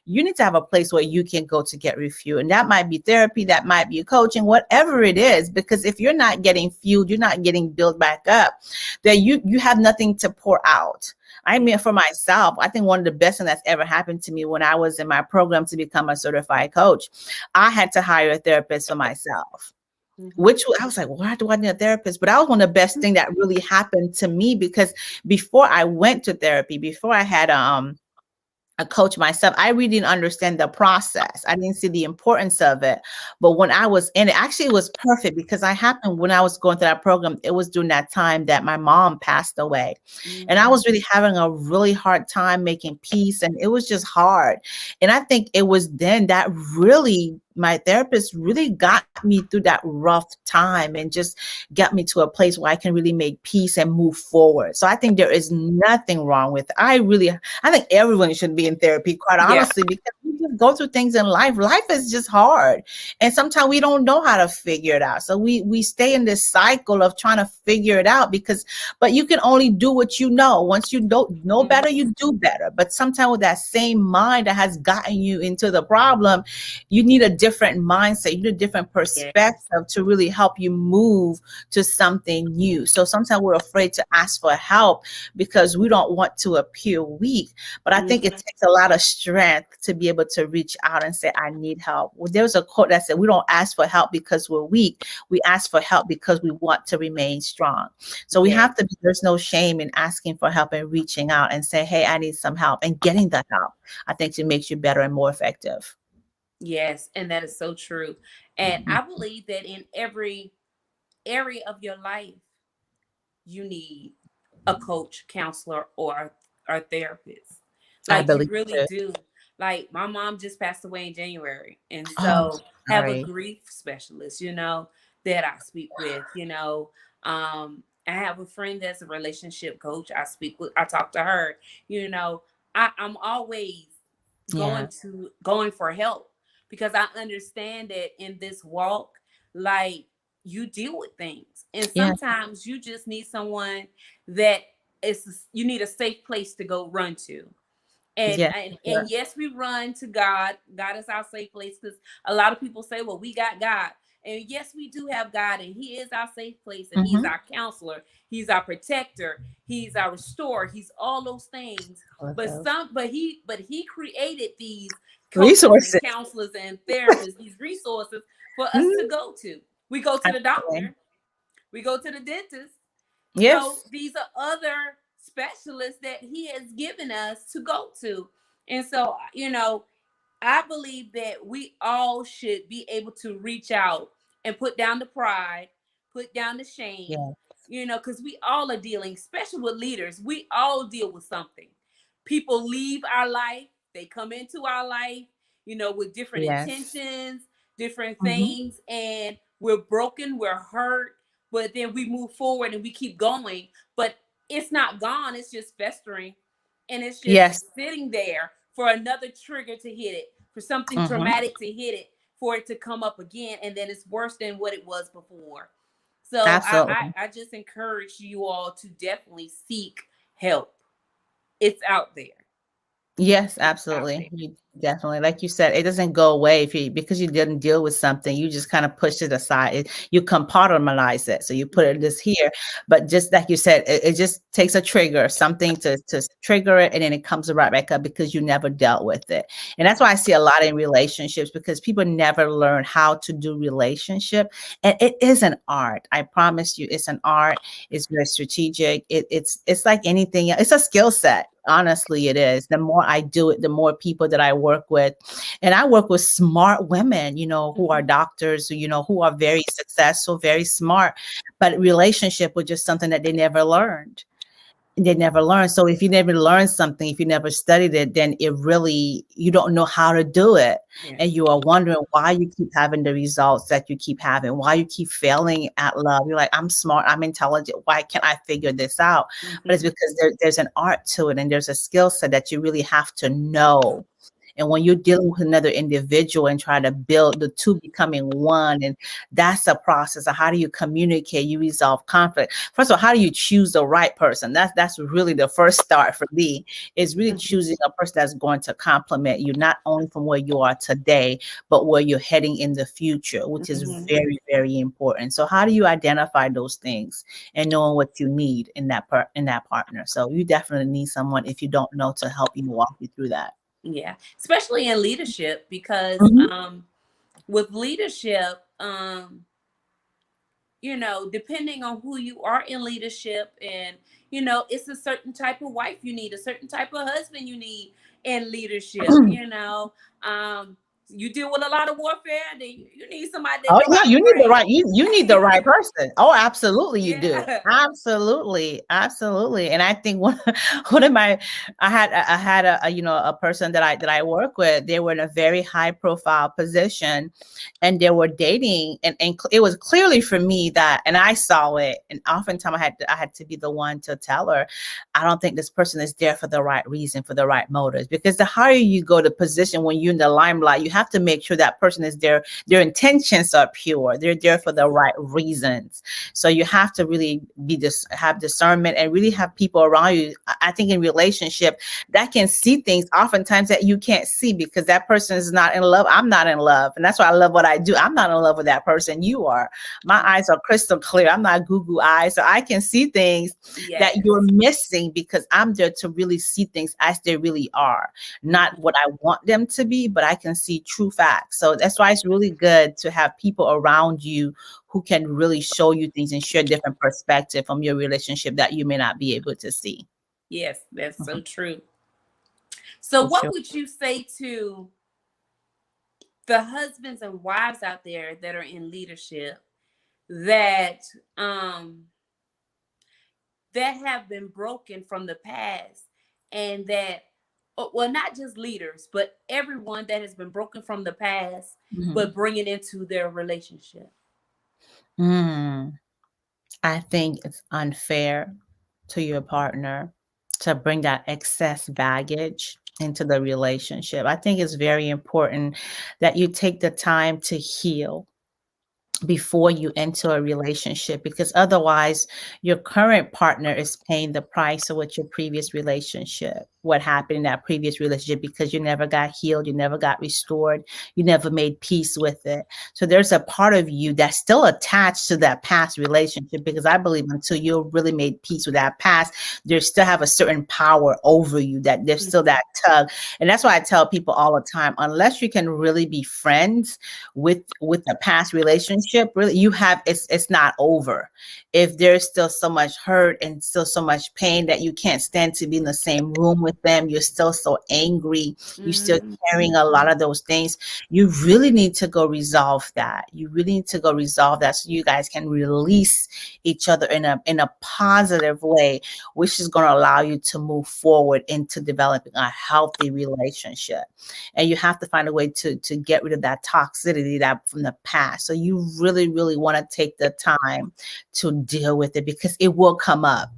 Speaker 2: you need to have a place where you can go to get refueled. And that might be therapy, that might be coaching, whatever it is. Because if you're not getting fueled, you're not getting built back up, then you have nothing to pour out. I mean, for myself, I think one of the best things that's ever happened to me when I was in my program to become a certified coach, I had to hire a therapist for myself.
Speaker 1: Hmm.
Speaker 2: Which I was like, why do I need a therapist? But that was one of the best things that really happened to me because before I went to therapy, before I had a coach myself, I really didn't understand the process. I didn't see the importance of it. But when I was in it, actually it was perfect because I happened when I was going through that program, it was during that time that my mom passed away. And I
Speaker 1: Hmm.
Speaker 2: was really having a really hard time making peace. And it was just hard. And I think it was then that really my therapist really got me through that rough time and just got me to a place where I can really make peace and move forward. So I think there is nothing wrong with it. I think everyone should be in therapy, quite
Speaker 1: Yeah.
Speaker 2: honestly, because we just go through things in life. Life is just hard. And sometimes we don't know how to figure it out. So we stay in this cycle of trying to figure it out but you can only do what you know. Once you don't know better,
Speaker 1: Mhm.
Speaker 2: you do better. But sometimes with that same mind that has gotten you into the problem, you need a different mindset, you need a different
Speaker 1: Yeah.
Speaker 2: perspective to really help you move to something new. So sometimes we're afraid to ask for help because we don't want to appear weak. But I think it
Speaker 1: Mhm.
Speaker 2: takes a lot of strength to be able to reach out and say, I need help. Well, there was a quote that said, we don't ask for help because we're weak. We ask for help because we want to remain strong. So we
Speaker 1: Yeah.
Speaker 2: have to be, there's no shame in asking for help and reaching out and say, hey, I need some help and getting the help. I think it makes you better and more effective.
Speaker 1: Yes, and that is so true. And I believe that in every area of your life, you need a coach, counselor, or therapist.
Speaker 2: I
Speaker 1: Like you
Speaker 2: believe
Speaker 1: really
Speaker 2: it.
Speaker 1: do. Like my mom just passed away in January, and
Speaker 2: Oh,
Speaker 1: so have a
Speaker 2: sorry.
Speaker 1: grief specialist, that I speak with. I have a friend that's a relationship coach. I talk to her. You know, I'm always
Speaker 2: Yeah.
Speaker 1: going for help because I understand that in this walk, like you deal with things, and
Speaker 2: Yeah.
Speaker 1: sometimes you just need someone that you need a safe place to go run to. and
Speaker 2: Yeah.
Speaker 1: and,
Speaker 2: Sure.
Speaker 1: and yes, we run to God. God is our safe place, because a lot of people say, well, we got God. And yes, we do have God, and He is our safe place, and He's
Speaker 2: Mm-hmm.
Speaker 1: our counselor, He's our protector, He's our restorer, He's all those things.
Speaker 2: All of
Speaker 1: But
Speaker 2: those
Speaker 1: He created these coaches and
Speaker 2: resources.
Speaker 1: counselors and therapists, these resources for us to
Speaker 2: Mhm.
Speaker 1: go to. We go to the
Speaker 2: Absolutely.
Speaker 1: doctor, we go to the dentist. So
Speaker 2: Yes.
Speaker 1: these are other specialists that He has given us to go to. And so, I believe that we all should be able to reach out and put down the pride, put down the shame,
Speaker 2: Yes.
Speaker 1: because we all are dealing, especially with leaders, we all deal with something. People leave our life, they come into our life, with different
Speaker 2: Yes.
Speaker 1: intentions, different
Speaker 2: Mm-hmm.
Speaker 1: things, and we're broken, we're hurt, but then we move forward and we keep going. But it's not gone, it's just festering, and it's
Speaker 2: Yes.
Speaker 1: just sitting there for another trigger to hit it, for something
Speaker 2: Mm-hmm.
Speaker 1: traumatic to hit it, for it to come up again, and then it's worse than what it was before. So I
Speaker 2: Absolutely.
Speaker 1: I, I just encourage you all to definitely seek help. It's out there.
Speaker 2: Yes,
Speaker 1: It's out
Speaker 2: absolutely.
Speaker 1: there.
Speaker 2: You definitely, like you said, it doesn't go away if you because you didn't deal with something, you just kind of push it aside. You compartmentalize it. So you put it this here, but just like you said, it just takes a trigger, something to trigger it, and then it comes right back up because you never dealt with it. And that's why I see a lot in relationships because people never learn how to do relationship. And it is an art. I promise you, it's an art. It's very strategic. It's like anything. It's a skill set. Honestly, it is. The more I do it, the more people that I work with. And I work with smart women, who are
Speaker 1: Mhm.
Speaker 2: doctors, who are very successful, very smart, but relationship was just something that they never learned. They never learn. So if you never learn something, if you never studied it, then you don't know how to do it.
Speaker 1: Yeah.
Speaker 2: And you are wondering why you keep having the results that you keep having, why you keep failing at love. You're like, I'm smart, I'm intelligent. Why can't I figure this out? But it's
Speaker 1: Mhm.
Speaker 2: because there's an art to it and there's a skill set that you really have to know. And when you're dealing with another individual and try to build the two becoming one, and that's a process of how do you communicate, you resolve conflict. First of all, how do you choose the right person? That's really the first start for me, is really
Speaker 1: Mhm.
Speaker 2: choosing a person that's going to complement you, not only from where you are today, but where you're heading in the future, which is
Speaker 1: Mhm.
Speaker 2: very, very important. So how do you identify those things and knowing what you need in that partner? So you definitely need someone, if you don't know, to help you walk you through that.
Speaker 1: Yeah, especially in leadership, because
Speaker 2: Mhm.
Speaker 1: with leadership, depending on who you are in leadership, and it's a certain type of wife you need, a certain type of husband you need in leadership. Um, you deal with a lot of warfare, then you need somebody that
Speaker 2: Oh
Speaker 1: know
Speaker 2: yeah,
Speaker 1: how to
Speaker 2: you need the
Speaker 1: pray.
Speaker 2: right you need the right person. Oh, absolutely you do.
Speaker 1: Yeah.
Speaker 2: Absolutely. Absolutely. And I think one one of my I had a person that I work with. They were in a very high profile position and they were dating and it was clearly for me that and I saw it and oftentimes I had to be the one to tell her I don't think this person is there for the right reason, for the right motives. Because the higher you go to position when you're in the limelight, you have to make sure that person is there, their intentions are pure. They're there for the right reasons. So you have to really have discernment and really have people around you. I think in relationship that can see things oftentimes that you can't see because that person is not in love. I'm not in love. And that's why I love what I do. I'm not in love with that person. You are. My eyes are crystal clear. I'm not goo eyes. So I can see things that
Speaker 1: Yes.
Speaker 2: you're missing because I'm there to really see things as they really are, not what I want them to be, but I can see true facts. So that's why it's really good to have people around you who can really show you things and share different perspective from your relationship that you may not be able to see.
Speaker 1: Yes, that's so
Speaker 2: Mhm.
Speaker 1: true. So
Speaker 2: For
Speaker 1: what
Speaker 2: sure.
Speaker 1: would you say to the husbands and wives out there that are in leadership that um that have been broken from the past, and that well, not just leaders but everyone that has been broken from the past, but
Speaker 2: Mhm.
Speaker 1: bring it into their relationship?
Speaker 2: Mm. I think it's unfair to your partner to bring that excess baggage into the relationship. I think it's very important that you take the time to heal before you enter a relationship, because otherwise your current partner is paying the price of what your previous relationship, what happened in that previous relationship, because you never got healed, you never got restored, you never made peace with it. So there's a part of you that's still attached to that past relationship, because I believe until you really made peace with that past, they still have a certain power over you, that there's still that tug. And that's why I tell people all the time, unless you can really be friends with a past relationship, really you have, it's not over. If there's still so much hurt and still so much pain that you can't stand to be in the same room with them, you're still so angry, you're still carrying a lot of those things, you really need to go resolve that. You really need to go resolve that, so you guys can release each other in a positive way, which is going to allow you to move forward into developing a healthy relationship. And you have to find a way to get rid of that toxicity that from the past. So you really, really want to take the time to deal with it, because it will come up,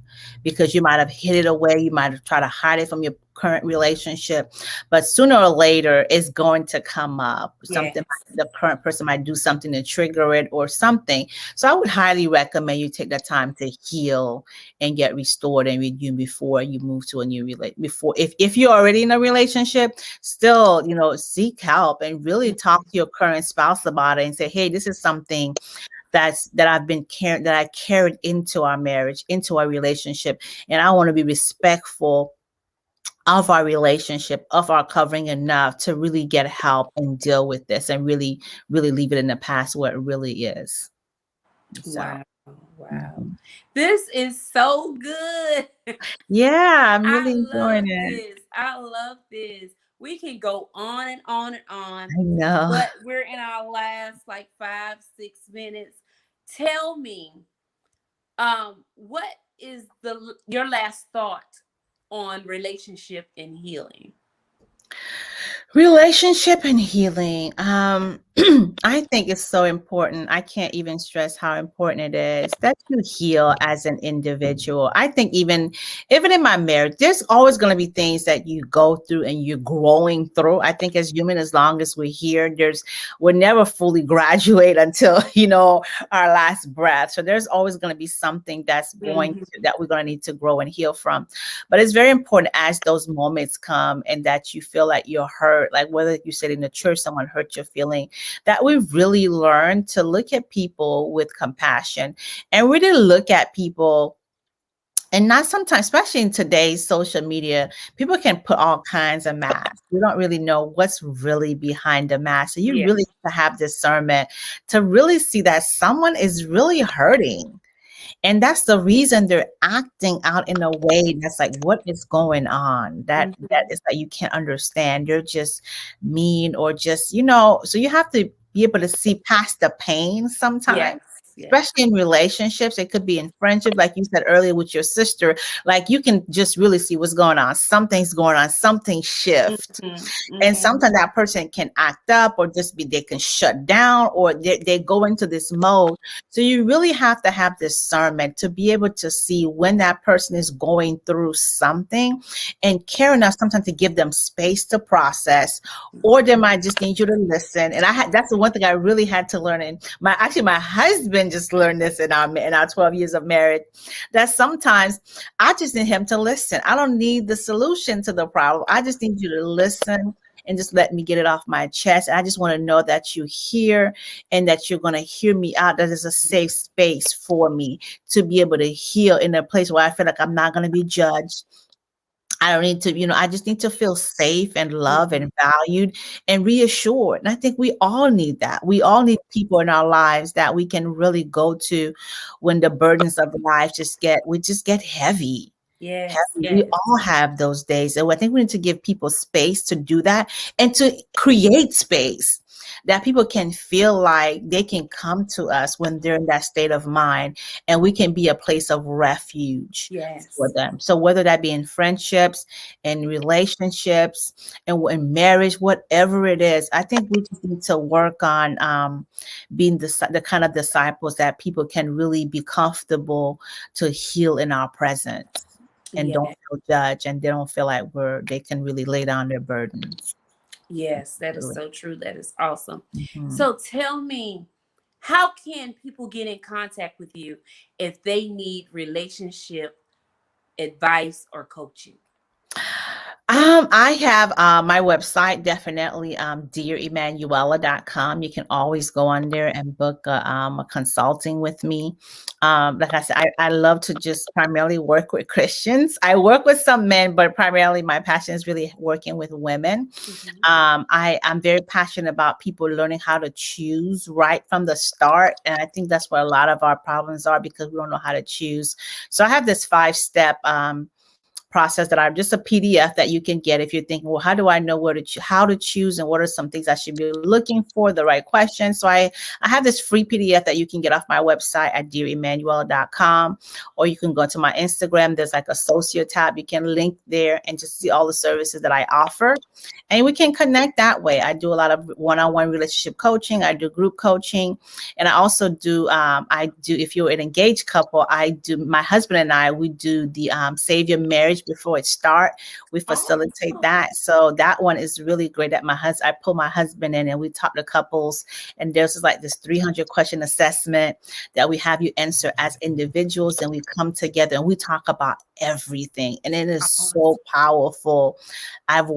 Speaker 2: because you might have hid it away, you might have tried to hide it from your current relationship, but sooner or later it's going to come up. Something, the current person might do something to trigger it or something. So I would highly recommend you take the time to heal and get restored and redeemed before you move to a new relationship. Before, if you're already in a relationship, still, seek help and really talk to your current spouse about it and say, hey, this is something that I've been carrying, that I carried into our marriage, into our relationship, and I want to be respectful of our relationship, of our covering, enough to really get help and deal with this, and really, really leave it in the past where it really is. So,
Speaker 1: Wow. Wow.
Speaker 2: mhm.
Speaker 1: This is so good.
Speaker 2: Yeah, I'm
Speaker 1: I
Speaker 2: really
Speaker 1: love
Speaker 2: enjoying it.
Speaker 1: this. I love this. We can go on and on and on,
Speaker 2: I know.
Speaker 1: but we're in our last like 5, 6 minutes. Tell me, what is your last thought on relationship and healing?
Speaker 2: Relationship and healing. I think it's so important. I can't even stress how important it is that you heal as an individual. I think even in my marriage, there's always going to be things that you go through and you're growing through. I think as human, as long as we're here, we'll never fully graduate until our last breath. So there's always going to be something that we're going to need to grow and heal from. But it's very important as those moments come and that you feel like you're hurt, like whether you said in the church someone hurt your feeling, that we really learn to look at people with compassion and really look at people. And not sometimes, especially in today's social media, people can put all kinds of masks. You don't really know what's really behind the mask. So you
Speaker 1: Yeah.
Speaker 2: really have to have discernment to really see that someone is really hurting. And that's the reason they're acting out in a way that's like, what is going on? That is like, you can't understand. You're just mean, or just, so you have to be able to see past the pain sometimes.
Speaker 1: Yes. Yes.
Speaker 2: Especially in relationships, it could be in friendship, like you said earlier with your sister. Like you can just really see what's going on. Something's going on. Something shift. And sometimes that person can act up, or just they can shut down, or they go into this mode. So you really have to have discernment to be able to see when that person is going through something, and care enough sometimes to give them space to process, or they might just need you to listen. And that's the one thing I really had to learn. And my husband just learned this in our 12 years of marriage, that sometimes I just need him to listen. I don't need the solution to the problem. I just need you to listen and just let me get it off my chest. I just want to know that you hear, and that you're going to hear me out. That is a safe space for me to be able to heal in a place where I feel like I'm not going to be judged. I don't need to, I just need to feel safe and loved and valued and reassured. And I think we all need that. We all need people in our lives that we can really go to when the burdens of life we just get heavy.
Speaker 1: Yes.
Speaker 2: We
Speaker 1: Yes.
Speaker 2: all have those days. So I think we need to give people space to do that, and to create space that people can feel like they can come to us when they're in that state of mind, and we can be a place of refuge for
Speaker 1: Yes.
Speaker 2: them. So whether that be in friendships, in relationships, and in marriage, whatever it is, I think we just need to work on being the kind of disciples that people can really be comfortable to heal in our presence, and don't
Speaker 1: Yes.
Speaker 2: feel judged, and they don't feel like they can really lay down their burdens.
Speaker 1: Yes. That is so true. That is awesome.
Speaker 2: Mhm.
Speaker 1: So tell me, How can people get in contact with you if they need relationship advice or coaching?
Speaker 2: I have my website, definitely dearemmanuella.com. You can always go on there and book a consulting with me. Like I said, I love to just primarily work with Christians. I work with some men, but primarily my passion is really working with women.
Speaker 1: Mhm.
Speaker 2: I'm very passionate about people learning how to choose right from the start. And I think that's where a lot of our problems are because we don't know how to choose. So I have this 5-step process that I'm just a PDF that you can get if you're thinking, well, how do I know how to choose and what are some things I should be looking for, the right questions. So I have this free PDF that you can get off my website at dearemmanuella.com, or you can go to my Instagram. There's like a associate tab. You can link there and just see all the services that I offer. And we can connect that way. I do a lot of one-on-one relationship coaching. I do group coaching. And I also do, if you're an engaged couple, my husband and I, we do the Save Your Marriage Before It Start. We facilitate
Speaker 1: Awesome.
Speaker 2: that. So that one is really great that I pull my husband in and we talk to couples. And there's like this 300 question assessment that we have you answer as individuals. And we come together and we talk about everything. And it is
Speaker 1: Awesome.
Speaker 2: so powerful.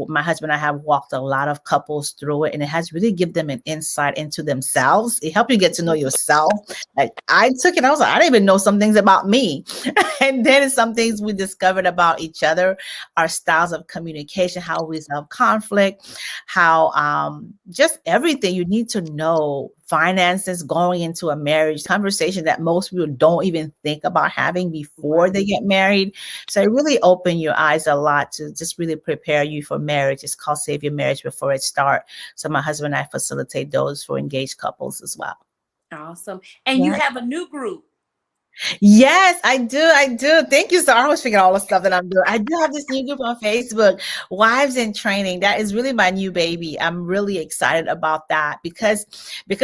Speaker 2: My husband and I have walked a lot of couples through it, and it has really given them an insight into themselves. It helps you get to know yourself. Like I took it, I was like, I didn't even know some things about me. And then some things we discovered about each other, our styles of communication, how we resolve conflict, how just everything you need to know. Finances going into a marriage conversation that most people don't even think about having before
Speaker 1: Right.
Speaker 2: they get married. So it really opened your eyes a lot to just really prepare you for marriage. It's called Save Your Marriage Before It Start. So my husband and I facilitate those for engaged couples as well.
Speaker 1: Awesome. And you
Speaker 2: Yeah.
Speaker 1: have a new group.
Speaker 2: Yes, I do. I do. Thank you. So I always forget all the stuff that I'm doing. I do have this new group on Facebook, Wives in Training. That is really my new baby. I'm really excited about that because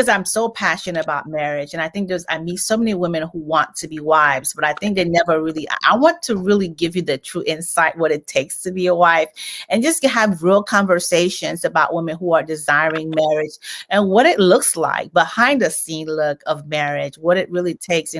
Speaker 2: I'm so passionate about marriage. And I think I meet so many women who want to be wives, but I think they never really, I want to really give you the true insight, what it takes to be a wife, and just have real conversations about women who are desiring marriage and what it looks like behind the scene look of marriage, what it really takes,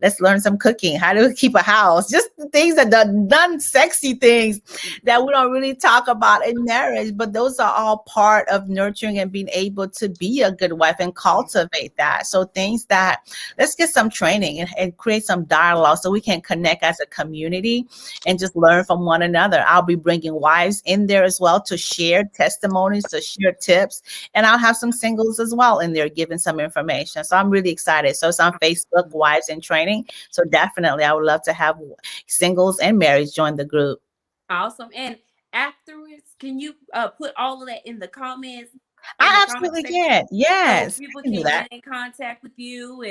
Speaker 2: let's learn some cooking, how to keep a house, just the things that the non-sexy things that we don't really talk about in marriage, but those are all part of nurturing and being able to be a good wife and cultivate that. So things that, let's get some training and create some dialogue so we can connect as a community and just learn from one another. I'll be bringing wives in there as well to share testimonies, to share tips, and I'll have some singles as well in there giving some information. So I'm really excited. So it's on Facebook, Wives in Training. So definitely, I would love to have singles and marrieds join the group.
Speaker 1: Awesome. And afterwards, can you put all of that in the comments, in the
Speaker 2: I
Speaker 1: comment
Speaker 2: absolutely
Speaker 1: section,
Speaker 2: can.
Speaker 1: so
Speaker 2: Yes, I
Speaker 1: people
Speaker 2: can do
Speaker 1: can
Speaker 2: that.
Speaker 1: get in contact with you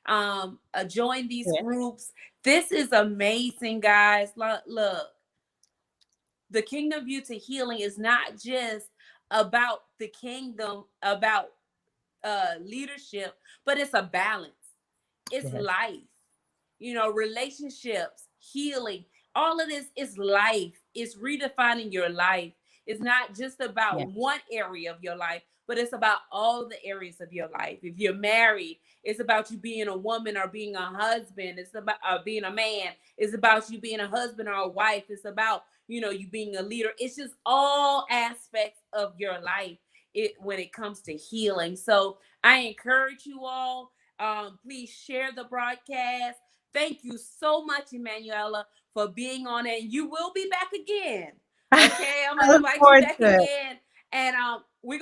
Speaker 1: and join these
Speaker 2: Yeah.
Speaker 1: groups? This is amazing, guys. Look, the Kingdom View to Healing is not just about the kingdom, about leadership, but it's a balance. It's
Speaker 2: Yes.
Speaker 1: life, relationships, healing. All of this is life. It's redefining your life. It's not just
Speaker 2: Yeah.
Speaker 1: about one area of your life, but it's about all the areas of your life. If you're married, it's about you being a woman or being a husband. It's about being a man. It's about you being a husband or a wife. It's about, you being a leader. It's just all aspects of your life when it comes to healing. So I encourage you all. Please share the broadcast. Thank you so much, Emmanuella, for being on it. And you will be back again. Okay, I'm
Speaker 2: I
Speaker 1: gonna
Speaker 2: look
Speaker 1: invite you
Speaker 2: forward
Speaker 1: back
Speaker 2: to it.
Speaker 1: again, and we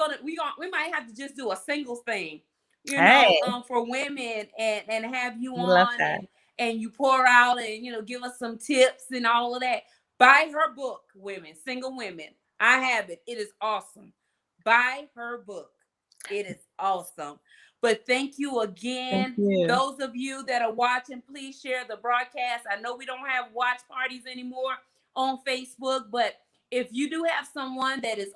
Speaker 1: might have to just do a singles thing,
Speaker 2: Hey,
Speaker 1: for women, and have you
Speaker 2: we love
Speaker 1: on,
Speaker 2: that.
Speaker 1: and you pour out and give us some tips and all of that. Buy her book, women, single women. I have it. It is awesome. Buy her book. It is awesome. But thank you
Speaker 2: Thank
Speaker 1: again.
Speaker 2: you.
Speaker 1: Those of you that are watching, please share the broadcast. I know we don't have watch parties anymore on Facebook, but if you do have someone that is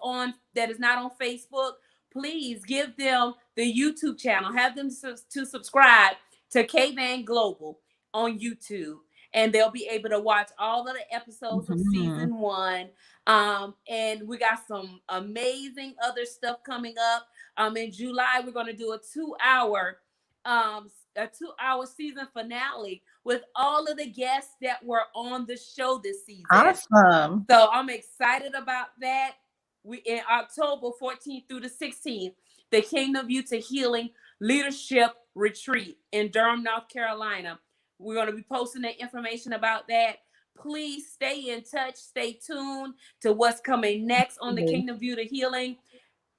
Speaker 1: not on Facebook, please give them the YouTube channel. Have them to subscribe to K-Van Global on YouTube, and they'll be able to watch all of the episodes of
Speaker 2: Mhm.
Speaker 1: season 1. And we got some amazing other stuff coming up. In July, we're going to do a 2-hour a 2 hour season finale with all of the guests that were on the show this season.
Speaker 2: Awesome.
Speaker 1: So I'm excited about that. We in October 14th through the 16th, the Kingdom View to Healing Leadership Retreat in Durham, North Carolina. We're going to be posting the information about that. Please stay in touch, stay tuned to what's coming next on the Kingdom View to Healing.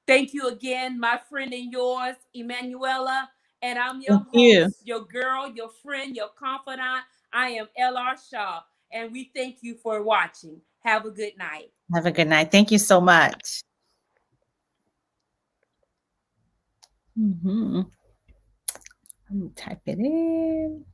Speaker 1: Thank you again, my friend and yours, Emmanuella. And I'm your
Speaker 2: Thank you.
Speaker 1: host, your girl, your friend, your confidant. I am LR Shaw. And we thank you for watching. Have a good night.
Speaker 2: Have a good night. Thank you so much. Let me type it in.